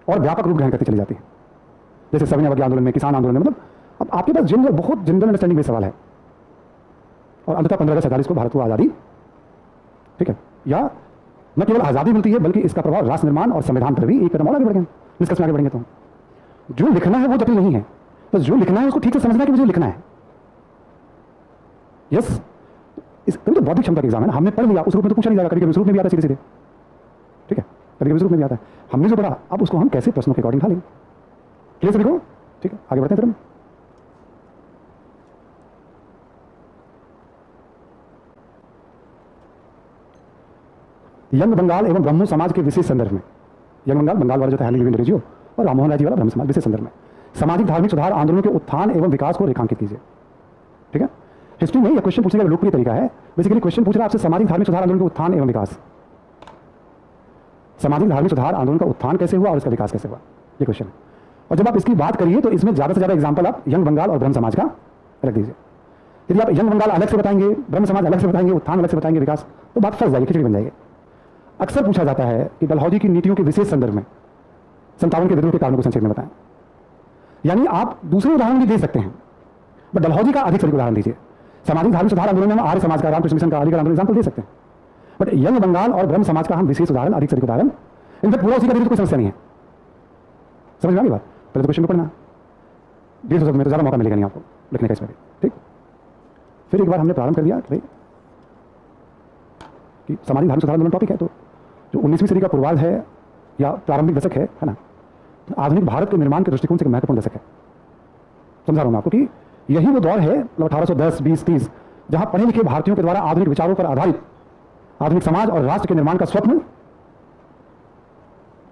और व्यापक रूप ग्रहण करती चली जाती है, जैसे सविनय अवज्ञा आंदोलन में, किसान आंदोलन में। मतलब अब आपके पास जनरल, बहुत जनरल अंडरस्टैंडिंग में सवाल है, और अंततः 15 अगस्त 47 को भारत को आजादी, ठीक है, या न केवल आजादी मिलती है बल्कि इसका प्रभाव राष्ट्र निर्माण और संविधान पर भी एक कदम और आगे बढ़ेंगे, डिस्कस में आगे बढ़ेंगे। तो जो लिखना है वो जटिल नहीं है, बस जो लिखना है उसको ठीक से समझना है कि मुझे लिखना है। यस, इस तो बौद्धिक क्षमता का एग्जाम है ना, हमने पढ़ लिया, उस रूप में तो पूछा नहीं जाएगा, कभी-कभी उस रूप में भी आता है सीधे सीधे, ठीक है, कभी-कभी उस रूप में भी आता है, हमने जो पढ़ा अब उसको हम कैसे प्रश्नों के अकॉर्डिंग ढालेंगे। क्लियर सभी को, ठीक है, आगे बढ़ते हैं फिर हम। यंग बंगाल एवं ब्रह्मो समाज के विशेष संदर्भ में, यंग बंगाल, बंगाल वाला जो था हेनरी लिविंग रेजियो, और राममोहन राय जी वाला ब्रह्म समाज, विशेष संदर्भ में सामाजिक धार्मिक सुधार आंदोलनों के उत्थान एवं विकास को रेखांकित कीजिए। ठीक है, हिस्ट्री में यह क्वेश्चन पूछने का लोकप्रिय तरीका है, बेसिकली क्वेश्चन पूछ रहा है आपसे सामाजिक धार्मिक सुधार आंदोलन के उत्थान एवं विकास, सामाजिक धार्मिक सुधार आंदोलन का उत्थान कैसे हुआ और इसका विकास कैसे हुआ, ये क्वेश्चन है। और जब आप इसकी बात करिए तो इसमें ज्यादा से ज्यादा एग्जाम्पल आप यंग बंगाल और ब्रह्म समाज का रख दीजिए। यदि आप यंग बंगाल अलग से बताएंगे, ब्रह्म समाज अलग से बताएंगे, उत्थान अलग से बताएंगे, विकास, तो बात फंस जाएगी, खिचड़ी बन जाएगी। अक्सर पूछा जाता है कि डलहौजी की नीतियों के विशेष संदर्भ में 57 के विद्रोह के कारणों को संक्षेप में बताएं, यानी आप दूसरे उदाहरण भी दे सकते हैं बट डलहौजी का अधिक सटीक उदाहरण दीजिए। सामाजिक धार्मिक सुधार आंदोलन में हम आर्य समाज का, रामकृष्ण मिशन का, अलीगढ़ आंदोलन एग्जाम्पल दे सकते हैं, बट यंग बंगाल और ब्रह्म समाज का हम विशेष उदाहरण, अधिक सटीक उदाहरण, इनफैक्ट पूरा उसी का कोई समस्या नहीं है। समझ में आ गई बात, पहले तो क्वेश्चन को पढ़ना, 150 शब्द में तो ज्यादा मौका मिलेगा नहीं आपको लिखने का इसमें भी। ठीक, फिर एक बार हमने प्रारंभ कर दिया कि भाई कि सामाजिक धार्मिक सुधार आंदोलन टॉपिक है, तो जो 19वीं सदी का पूर्वार्ध है या प्रारंभिक दशक है ना, आधुनिक भारत के निर्माण के दृष्टिकोण से एक महत्वपूर्ण दशक है। समझा रहा हूं मैं आपको कि यही वो दौर है, मतलब 1810, 20, 30, जहां पढ़े लिखे भारतीयों के द्वारा आधुनिक विचारों पर आधारित आधुनिक समाज और राष्ट्र के निर्माण का स्वप्न,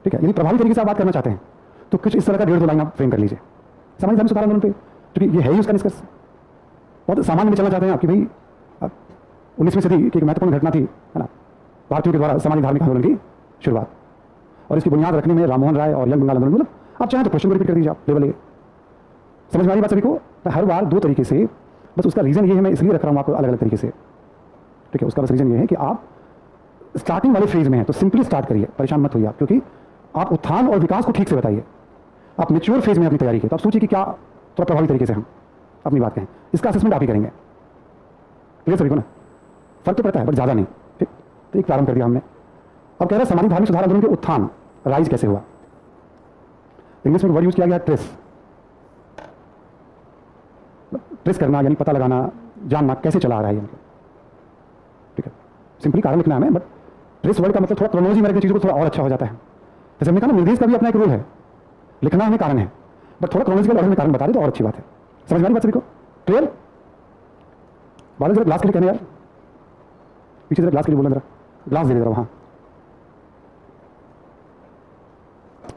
ठीक है, यदि प्रभावी तरीके से आप बात करना चाहते हैं तो कुछ इस तरह का 1.5-2 लाइन आप फ्रेम कर लीजिए सामाजिक धार्मिक सुधार आंदोलन पे, क्योंकि ये है ही उसका निष्कर्ष। बहुत सामान्य में चलना चाहते हैं आपकी भाई 19वीं सदी की एक महत्वपूर्ण घटना थी, है ना, भारतीयों के द्वारा सामाजिक धार्मिक आंदोलन की शुरुआत, और इसकी बुनियाद रखने में राममोहन राय और यंग बंगाल आंदोलन, मतलब आप चाहें तो क्वेश्चन को रिपीट कर दीजिए आप, लेवल ए। समझ में आ रही बात सभी को? हर बार दो तरीके से, बस उसका रीज़न ये है, मैं इसलिए रख रहा हूँ आपको अलग अलग तरीके से, ठीक है। उसका बस रीज़न ये है कि आप स्टार्टिंग वाले फेज में हैं तो सिंपली स्टार्ट करिए, परेशान मत होइए आप, क्योंकि आप उत्थान और विकास को ठीक से बताइए। आप मेच्योर फेज में अपनी तैयारी की तो आप सोचिए कि क्या थोड़ा प्रभावी तरीके से हम अपनी बात कहें, इसका असेसमेंट आप ही करेंगे। क्लियर सभी को ना? फर्क तो पड़ता है बट ज़्यादा नहीं, ठीक। तो एक प्रारंभ कर दिया हमने। अब कह रहे हैं सामाजिक धार्मिक सुधार आंदोलन के उत्थान, राइज कैसे हुआ। इंग्लिश में वर्ड यूज किया गया ट्रेस, ट्रेस करना यानी पता लगाना, जानना कैसे चला आ रहा है, मतलब ठीक है। सिंपली कारण लिखना है हमें, बट ट्रेस वर्ड का मतलब थोड़ा क्रोनोलॉजी में रखने चीज़ों को थोड़ा और अच्छा हो जाता है। जैसे हमने कहा ना, निर्देश का भी अपना एक रूल है, लिखना हमें कारण है, बट थोड़ा क्रोनोलॉजिकल ऑर्डर में कारण बता दे तो और अच्छी बात है। समझ में आ रही बात सभी को? क्लियर? बादल जरा ग्लास के लिए कहने यार, पीछे जरा ग्लास के लिए बोलना, जरा ग्लास दे दे रहा हूँ। हाँ,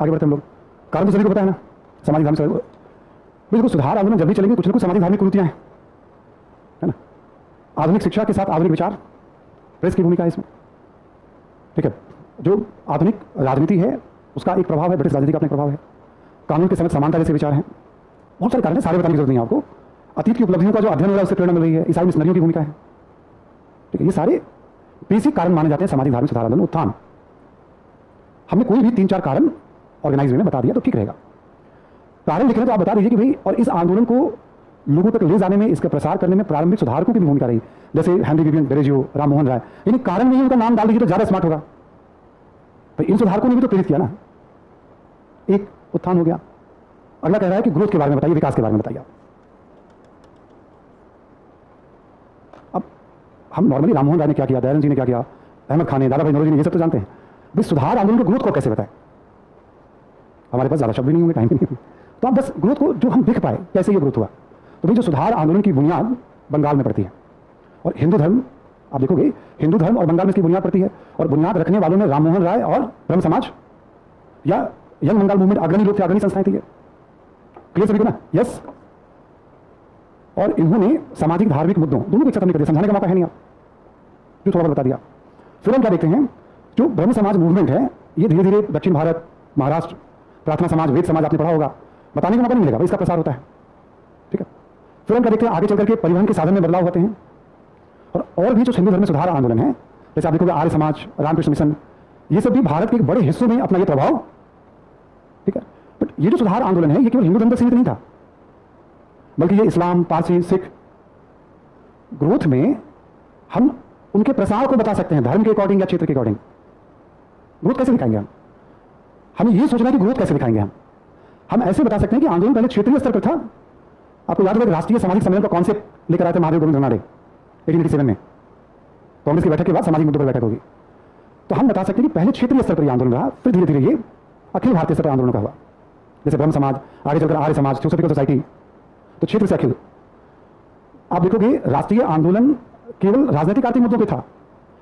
आगे बढ़ते हम लोग। कारण तो सभी को पता है ना, सामाजिक धार्मिक बिल्कुल। सुधार आंदोलन जब भी चलेंगे कुछ न कुछ सामाजिक धार्मिक कुरीतियां हैं, है ना। आधुनिक शिक्षा के साथ आधुनिक विचार, प्रेस की भूमिका है इसमें, ठीक है। जो आधुनिक राजनीति है उसका एक प्रभाव है, ब्रिटिश राजनीति का अपना प्रभाव है। कानून के समय समानता जैसे विचार हैं, बहुत सारे कारण हैं, सारे बताने की जरूरत नहीं है आपको। अतीत की उपलब्धियों का जो अध्ययन हो रहा है उससे प्रेरणा मिल रही है, ईसाई मिशनरियों की भूमिका है, ठीक है। ये सारे बेसिक कारण माने जाते हैं सामाजिक धार्मिक सुधार आंदोलन उत्थान। हमने कोई भी 3-4 कारण ऑर्गेनाइज में बता दिया तो ठीक रहेगा। कारण लिखना तो आप बता दीजिए कि भाई, और इस आंदोलन को लोगों तक ले जाने में, इसका प्रसार करने में प्रारंभिक सुधारकों की भी भूमिका रही, जैसे हेनरी विवियन बेरेजियो, राममोहन राय। यानी कारण में ही उनका नाम डाल दीजिए तो ज्यादा स्मार्ट होगा। भाई इन सुधारकों ने भी तो प्रेरित किया ना। एक उत्थान हो गया। अगला कह रहा है कि ग्रोथ के बारे में बताइए, विकास के बारे में बताइए। अब हम नॉर्मली राममोहन राय ने क्या किया, दयानंद जी ने क्या किया, अहमद खान ने, दादा भाई नौरोजी ने, ये सब तो जानते हैं। भाई सुधार आंदोलन को ग्रोथ को कैसे बताएं? हमारे पास ज्यादा शब्द भी नहीं होंगे, टाइम भी नहीं होंगे, तो आप बस ग्रोथ को जो हम देख पाए कैसे ये ग्रोथ हुआ। तो भाई जो सुधार आंदोलन की बुनियाद बंगाल में पड़ती है, और हिंदू धर्म, आप देखोगे हिंदू धर्म और बंगाल में इसकी बुनियाद पड़ती है, और बुनियाद रखने वालों में राममोहन राय और ब्रह्म समाज या यंग बंगाल मूवमेंट अग्रणी लोग थे, अग्रणी संस्थाएं थी। क्लियर सभी को ना? यस। और इन्होंने सामाजिक धार्मिक मुद्दों दोनों को एक साथ नहीं कर दिया, समझाने का मौका है नहीं, आप जो थोड़ा बहुत बता दिया। फिर हम क्या देखते हैं, जो ब्रह्म समाज मूवमेंट है ये धीरे धीरे दक्षिण भारत, महाराष्ट्र, प्रार्थना समाज, वेद समाज आपने पढ़ा होगा, बताने का मौका नहीं मिलेगा, इसका प्रसार होता है, ठीक है। फिर हम क्या देखते हैं, आगे चल करके परिवहन के साधन में बदलाव होते हैं, और भी जो हिंदू धर्म में सुधार आंदोलन है, जैसे आप देखोगे आर्य समाज, रामकृष्ण मिशन, ये सब भी भारत के एक बड़े हिस्सों में अपना ये प्रभाव, ठीक है। बट ये जो सुधार आंदोलन है ये केवल हिंदू धर्म तक सीमित नहीं था, बल्कि ये इस्लाम, पारसी, सिख। ग्रोथ में हम उनके प्रसार को बता सकते हैं धर्म के अकॉर्डिंग या क्षेत्र के अकॉर्डिंग। ग्रोथ कैसे दिखाएंगे हमें ये सोचना है कि ग्रोथ कैसे दिखाएंगे हम ऐसे बता सकते हैं कि आंदोलन पहले क्षेत्रीय स्तर पर था। आपको याद होगा राष्ट्रीय सामाजिक सम्मेलन का कॉन्सेप्ट लेकर आए थे महादेव गोविंद रनाडे 1887 में, कांग्रेस की बैठक के बाद सामाजिक मुद्दों पर बैठक होगी। तो हम बता सकते हैं कि पहले क्षेत्रीय स्तर पर यह आंदोलन रहा, फिर धीरे धीरे ये अखिल भारतीय स्तर पर आंदोलन का हुआ, जैसे ब्रह्म समाज, आगे चलकर आर्य समाज, थियोसॉफिकल सोसाइटी, तो क्षेत्र से अखिल। आप देखोगे राष्ट्रीय आंदोलन केवल राजनीतिक आर्थिक मुद्दों पे था,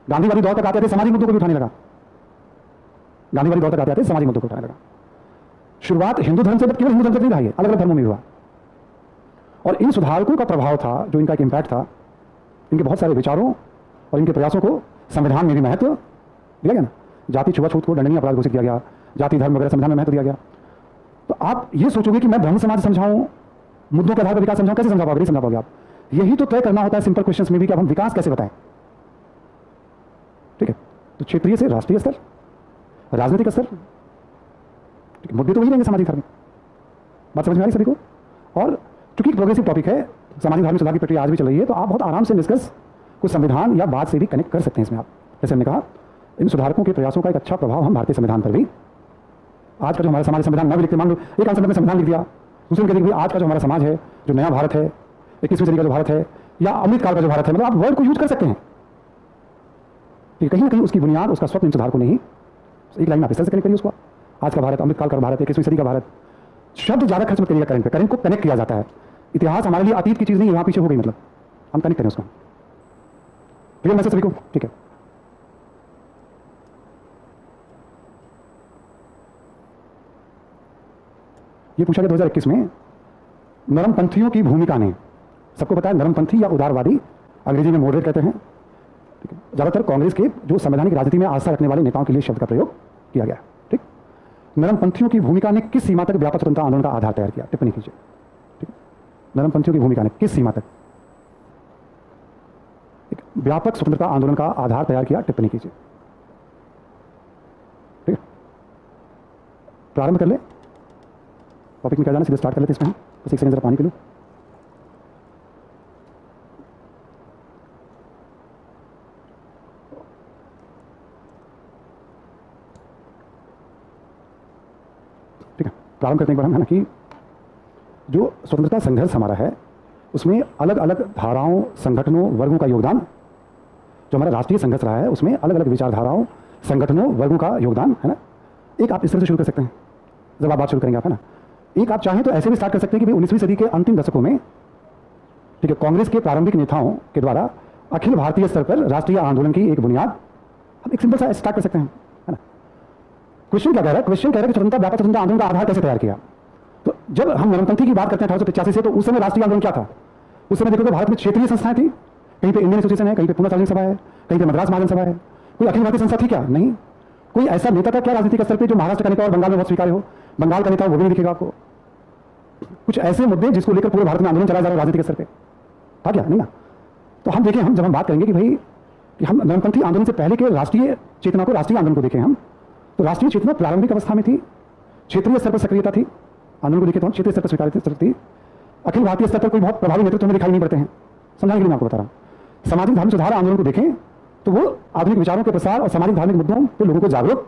गांधीवादी दौर तक आते थे सामाजिक मुद्दों को भी उठाने लगा, गांधीवादी दौर तक आते थे सामाजिक मुद्दों को उठाने लगा। शुरुआत हिंदू धर्म से, बट केवल हिंदू धर्म तक नहीं रहा, है अलग अलग धर्मों में हुआ। और इन सुधारकों का प्रभाव था, जो इनका एक इंपैक्ट था, इनके बहुत सारे विचारों और इनके प्रयासों को संविधान में भी महत्व दिया गया ना। जाति छुआछूत को दंडनीय अपराध घोषित किया गया, जाति धर्म वगैरह संविधान में महत्व दिया गया। तो आप ये सोचोगे कि मैं ब्रह्म समाज समझाऊं, मुद्दों के आधार पर विकास समझाऊं, कैसे समझा पाओगे? नहीं समझा पाओगे आप। यही तो तय करना होता है सिंपल क्वेश्चंस में भी कि अब हम विकास कैसे बताएं, ठीक है। तो क्षेत्रीय से राष्ट्रीय स्तर, राजनीतिक स्तर, मुद्दे तो वही रहेंगे सामाजिक धार्मिक। बात समझ में आ रही सभी को? और चूंकि प्रोग्रेसिव टॉपिक है, सामाजिक धार्मिक सुधार की प्रक्रिया आज भी चल रही है, तो आप बहुत आराम से निष्कर्ष कुछ संविधान या बात से भी कनेक्ट कर सकते हैं इसमें। आप जैसे हमने कहा, इन सुधारकों के प्रयासों का एक अच्छा प्रभाव हम भारतीय संविधान पर भी, आज का जो हमारा समाज संविधान न भी लिखते, मान लो एक आंसर में संविधान लिख दिया, दूसरे कहते हैं आज का जो हमारा समाज है, जो नया भारत है, 21वीं सदी का जो भारत है, या अमृत काल का जो भारत है, मतलब आप वर्ड को यूज कर सकते हैं। कहीं ना कहीं उसकी बुनियाद, उसका स्वप्न इन सुधारकों ने ही, एक लाइन आप इस तरह से कनेक्ट करिए उसको, आज का भारत, अमृत काल का भारत, 21वीं सदी का भारत। शब्द ज्यादा खर्च मत करिएगा करंट पे, करंट को कनेक्ट किया जाता है। इतिहास हमारे लिए अतीत की चीज नहीं है, वहां पीछे हो गई, मतलब हम कनेक्ट करें उसको। क्लियर मैसेज सभी को? ठीक है। ये पूछा गया 2021 में, नरमपंथियों की भूमिका ने, सबको पता है नरमपंथी या उदारवादी, अंग्रेजी में मॉडरेट कहते हैं, ठीक है, ज़्यादातर कांग्रेस के जो संवैधानिक राजनीति में आस्था रखने वाले नेताओं के लिए शब्द का प्रयोग किया गया। ठीक, नरमपंथियों की भूमिका ने किस सीमा तक व्यापक स्वतंत्रता आंदोलन का आधार तैयार किया? टिप्पणी कीजिए। ठीक, नरमपंथियों की भूमिका ने किस सीमा तक एक व्यापक स्वतंत्रता आंदोलन का आधार तैयार किया? टिप्पणी कीजिए। ठीक, प्रारंभ कर ले। टॉपिक में क्या जाना, सीधे स्टार्ट कर लेते इसमें। बस एक सेकंड जरा पानी पी लो। ठीक है, प्रारंभ करने के बाद हम ना कि जो स्वतंत्रता संघर्ष हमारा है उसमें अलग अलग धाराओं, संगठनों, वर्गों का योगदान, जो हमारा राष्ट्रीय संघर्ष रहा है उसमें अलग अलग विचारधाराओं, संगठनों, वर्गों का योगदान है ना। एक आप इस तरह से शुरू कर सकते हैं जब आप बात शुरू करेंगे आप, है ना। एक आप चाहें तो ऐसे भी स्टार्ट कर सकते हैं कि भाई 19वीं सदी के अंतिम दशकों में, ठीक है, कांग्रेस के प्रारंभिक नेताओं के द्वारा अखिल भारतीय स्तर पर राष्ट्रीय आंदोलन की एक बुनियाद, हम एक सिंपल सा स्टार्ट कर सकते हैं, है ना। क्वेश्चन क्या कह रहा है? क्वेश्चन कह रहा है कि स्वतंत्रता, व्यापक स्वतंत्रता आंदोलन का आधार कैसे तैयार किया? तो जब हम नरमपंथी की बात करते हैं 1885 से, तो उस समय राष्ट्रीय आंदोलन क्या था? उस समय देखो तो भारत में क्षेत्रीय संस्थाएं थी, कहीं पे इंडियन एसोसिएशन है, कहीं पे पूना सार्वजनिक सभा है, कहीं पे मद्रास महाजन सभा है। कोई अखिल भारतीय संस्था थी क्या? नहीं। कोई ऐसा नेता था क्या राजनीतिक स्तर पे जो महाराष्ट्र का नेता और बंगाल में बहुत स्वीकार्य हो? बंगाल का नेता वो भी नहीं दिखेगा आपको। कुछ ऐसे मुद्दे जिसको लेकर पूरे भारत में आंदोलन चलाया जा रहा है राजनीतिक स्तर पे, था क्या? नहीं ना। तो हम देखें, हम जब हम बात करेंगे कि भाई कि हम नरमपंथी आंदोलन से पहले के राष्ट्रीय चेतना को, राष्ट्रीय आंदोलन को देखें हम, तो राष्ट्रीय चेतना प्रारंभिक अवस्था में थी, क्षेत्रीय स्तर पर सक्रियता थी। आंदोलन को देखें तो हम क्षेत्रीय स्तर पर स्वीकार्यता थी। अखिल भारतीय स्तर पर कोई बहुत प्रभावी नेतृत्व हमें दिखाई नहीं पड़ते हैं। समझाने के लिए मैं आपको बता रहा हूँ। सामाजिक धार्मिक सुधार आंदोलन को देखें तो वो आधुनिक विचारों के प्रसार और सामाजिक धार्मिक मुद्दों पर लोगों को जागरूक,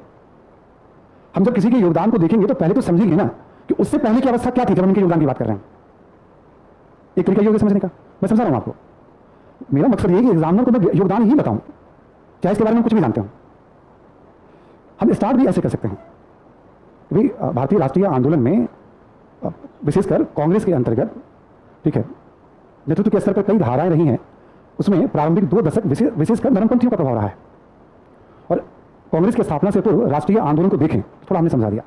हम जब किसी के योगदान को देखेंगे तो पहले तो समझेंगे ना कि उससे पहले की अवस्था क्या थी जब हम उनके योगदान की बात कर रहे हैं। एक तरीका ये होगा समझने का, मैं समझा रहा हूं आपको। मेरा मकसद ये है कि एग्जामिनर को मैं योगदान ही बताऊं, चाहे इसके बारे में कुछ भी जानते हो। हम स्टार्ट भी ऐसे कर सकते हैं कि भारतीय राष्ट्रीय आंदोलन में विशेषकर कांग्रेस के अंतर्गत, ठीक है, नेतृत्व के स्तर पर कई धाराएं रही हैं। उसमें प्रारंभिक 2 दशक विशेषकर नरमपंथियों का प्रभाव रहा है। और कांग्रेस की स्थापना से पूर्व राष्ट्रीय आंदोलन को देखें, थोड़ा हमने समझा दिया,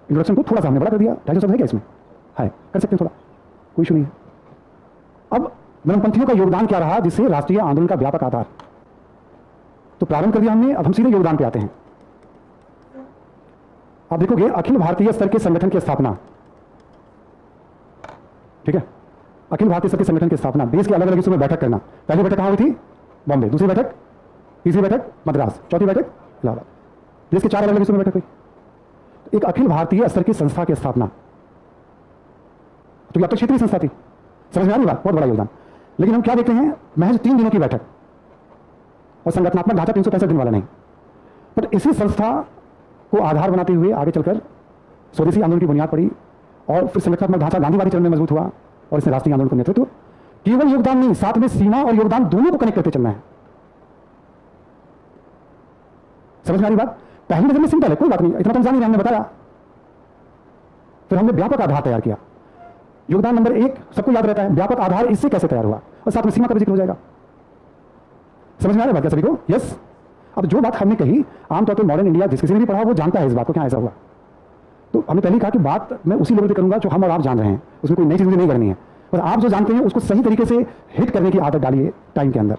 इंट्रोडक्शन को थोड़ा सा हमने बड़ा कर दिया। 250 शब्द है क्या इसमें? है, कर सकते हैं थोड़ा, कोई इशू नहीं है। अब नरमपंथियों का योगदान क्या रहा जिससे राष्ट्रीय आंदोलन का व्यापक आधार, तो प्रारंभ कर दिया हमने। अब हम सीधे योगदान पे आते हैं। आप देखोगे अखिल भारतीय स्तर के संगठन की स्थापना, ठीक है, अखिल भारतीय स्तर के संगठन की स्थापना, देश के अलग अलग हिस्सों में बैठक करना। पहली बैठक कहां हुई थी? बॉम्बे। दूसरी बैठक, तीसरी बैठक मद्रास, चौथी बैठक इलाहाबाद। देश के 4 अलग अलग हिस्सों में बैठक हुई। एक अखिल भारतीय स्तर की संस्था की स्थापना, तो अब तक क्षेत्रीय संस्था थी, समझ में आ रही बात? बहुत बड़ा योगदान। लेकिन हम क्या देखते हैं, महज 3 दिनों की बैठक और संगठनात्मक ढांचा 365 दिन वाला नहीं। बट इसी संस्था को आधार बनाते हुए आगे चलकर स्वदेशी आंदोलन की बुनियाद पड़ी और फिर संगठनात्मक ढांचा गांधीवादी चरण में मजबूत हुआ और इसने राष्ट्रीय आंदोलन का नेतृत्व, केवल योगदान नहीं, साथ में सीमा और योगदान दोनों को कनेक्ट करते चलना है। समझ में आ रही बात? पहली नजर में सिंपल है, कोई बात नहीं, इतना तो जान ही हमने बताया। फिर हमने व्यापक आधार तैयार किया। योगदान नंबर 1 सबको याद रहता है, व्यापक आधार इससे कैसे तैयार हुआ, और साथ में सीमा का भी जिक्र हो जाएगा। समझ में आ रहा है बात क्या सभी को? यस। अब जो बात हमने कही, आमतौर पर मॉडर्न इंडिया जिस किसी ने भी पढ़ा वो जानता है इस बात को, क्या ऐसा हुआ। तो हमने पहले कहा कि बात मैं उसी लेवल पे करूंगा जो हम और आप जान रहे हैं, उसमें कोई नई चीज नहीं करनी है, और आप जो जानते हैं उसको सही तरीके से हिट करने की आदत डालिए टाइम के अंदर।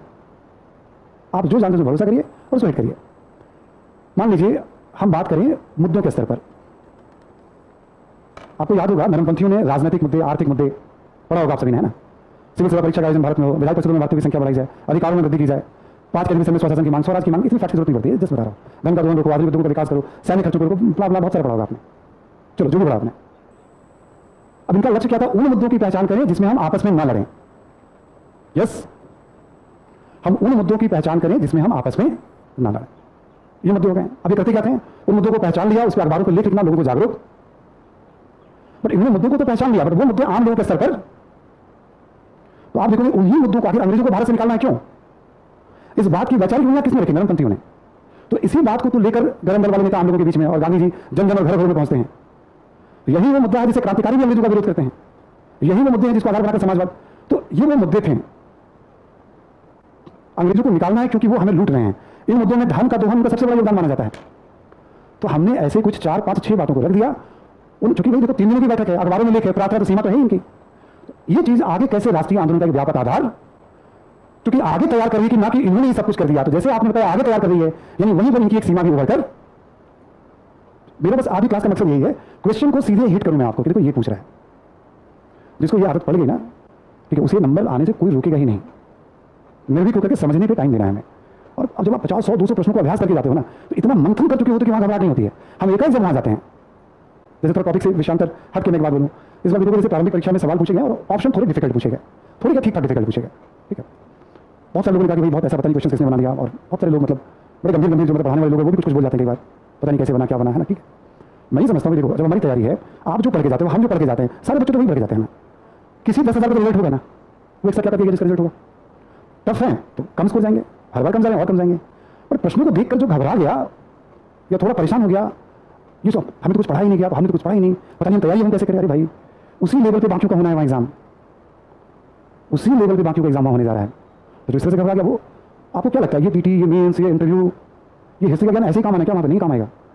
आप जो जानते हैं भरोसा करिए और उसको हिट करिए। मान लीजिए हम बात करें मुद्दों के स्तर पर, आपको याद होगा नरमपंथियों ने राजनीतिक मुद्दे, आर्थिक मुद्दे पढ़ा होगा आप सभी ने, है ना। सिविल सेवा परीक्षा का आयोजन भारत में हो, विधायक परिषदों में भारतीयों की संख्या बढ़ाई जाए, अधिकारों में वृद्धि की जाए, 5 कैबिनेट में स्वशासन की मांग, स्वराज की मांग, इतनी फैक्ट की जरूरत नहीं पड़ती है, जस्ट बता रहा हूँ। धन का दोहन रोको, आधुनिक उद्योगों का विकास करो, सैन्य खर्चों को रोको, बहुत सारा पढ़ा होगा आपने। चलो जो भी पढ़ा आपने। अब इनका लक्ष्य क्या था? उन मुद्दों की पहचान करें जिसमें हम आपस में ना लड़ें। यस, हम उन मुद्दों की पहचान करें जिसमें हम आपस में ना लड़ें। ये मुद्दे हो गए। अभी करते क्या थे? उन मुद्दों को पहचान लिया, उस पर अखबारों को लेख लिखना, लोगों को जागरूक। बट इन्होंने मुद्दों को तो पहचान लिया, बट वो मुद्दे आम लोगों के स्तर पर, तो आप देखोगे उन्हीं मुद्दों को आखिर अंग्रेजों को भारत से निकालना है क्यों? इस बात की वैचारिक बुनियाद किसने रखी? नरमपंथियों ने। तो इसी बात को तो लेकर गरम दल वाले नेता आम लोगों के बीच में, और गांधी जी जन जन और घर घर में पहुंचते हैं। यही वो मुद्दा है जिसे क्रांतिकारी भी अंग्रेजों का विरोध करते हैं। यही वो मुद्दे हैं जिसको आधार बनाकर समाजवाद, तो ये वो मुद्दे थे। अंग्रेजों को निकालना है क्योंकि वो हमें लूट रहे हैं। इन मुद्दों में धन का दोहन उनका सबसे बड़ा योगदान माना जाता है। तो हमने ऐसे कुछ 4, 5, 6 बातों को रख दिया। उन चूंकि भाई देखो 3 दिनों की बैठक है, अखबारों में लेख है, प्रार्थना तो सीमा तो है इनकी। ये चीज आगे कैसे राष्ट्रीय आंदोलन का एक व्यापक आधार, क्योंकि आगे तैयार कर रही कि ना कि इन्होंने ही सब कुछ कर दिया, तो जैसे आपने बताया आगे तैयार कर रही है, यानी वहीं पर इनकी एक सीमा भी उभर कर। मेरा बस आधी क्लास का मकसद यही है, क्वेश्चन को सीधे हिट करूं मैं आपको कि देखो ये पूछ रहा है, जिसको ये आदत पड़ गई ना, ठीक है, उसे नंबर आने से कोई रोकेगा ही नहीं। निर्भीक होकर के समझने पे टाइम देना है हमें। और अब जब आप 50, 100, 200 प्रश्नों को अभ्यास करके जाते हो ना, तो इतना मंथन कर चुके होते कि वहां घबराहट नहीं होती है। हम एक ही जब वहां जाते हैं, जैसे थोड़ा टॉपिक से विषयांतर हट के मैं एक बात बोलूं, इस बार देखो जैसे प्रारंभिक परीक्षा में सवाल पूछेंगे और ऑप्शन थोड़े डिफिकल्ट पूछेंगे, थोड़ी क्या ठीक ठाक डिफिकल्ट पूछेगा, ठीक है। बहुत सारे लोगों ने कहा कि भाई बहुत ऐसा पता नहीं क्वेश्चन किसने बना दिया, और बहुत सारे लोग मतलब बड़े गंभीर गंभीर जो मतलब पढ़ाने वाले लोग हैं वो भी कुछ बोल जाते हैं कई बार, पता नहीं कैसे बना क्या बना है ना, ठीक है। मैं ही समझता हूँ, देखो जब हमारी तैयारी है, आप जो पढ़ के जाते हो, हम जो पढ़ के जाते हैं, सारे बच्चे तो वही पढ़ के जाते हैं ना। किसी 10,000 का रिजल्ट होगा ना, वो एक साथ क्या करते हैं जिसका रिजल्ट होगा टफ है तो कम स्कोर जाएंगे, हर बार कम जाएंगे और कम जाएंगे। पर प्रश्नों को देखकर जो घबरा गया या थोड़ा परेशान हो गया, ये सब हमें तो कुछ पढ़ा ही नहीं गया, हमने तो कुछ पढ़ा ही नहीं, पता नहीं हम तैयारी हम कैसे करें। अरे भाई उसी लेवल पे बाकियों का होना है वहाँ एग्जाम, उसी लेवल पे बाकियों का एग्जाम वहाँ होने जा रहा है। तो जो इस तरह से घबरा गया, वो आपको क्या लगता है ये पीटी, ये मेंस, ये इंटरव्यू, ये हिस्ट्री का ज्ञान ऐसे ही काम आना क्या, वहाँ पर नहीं काम आएगा।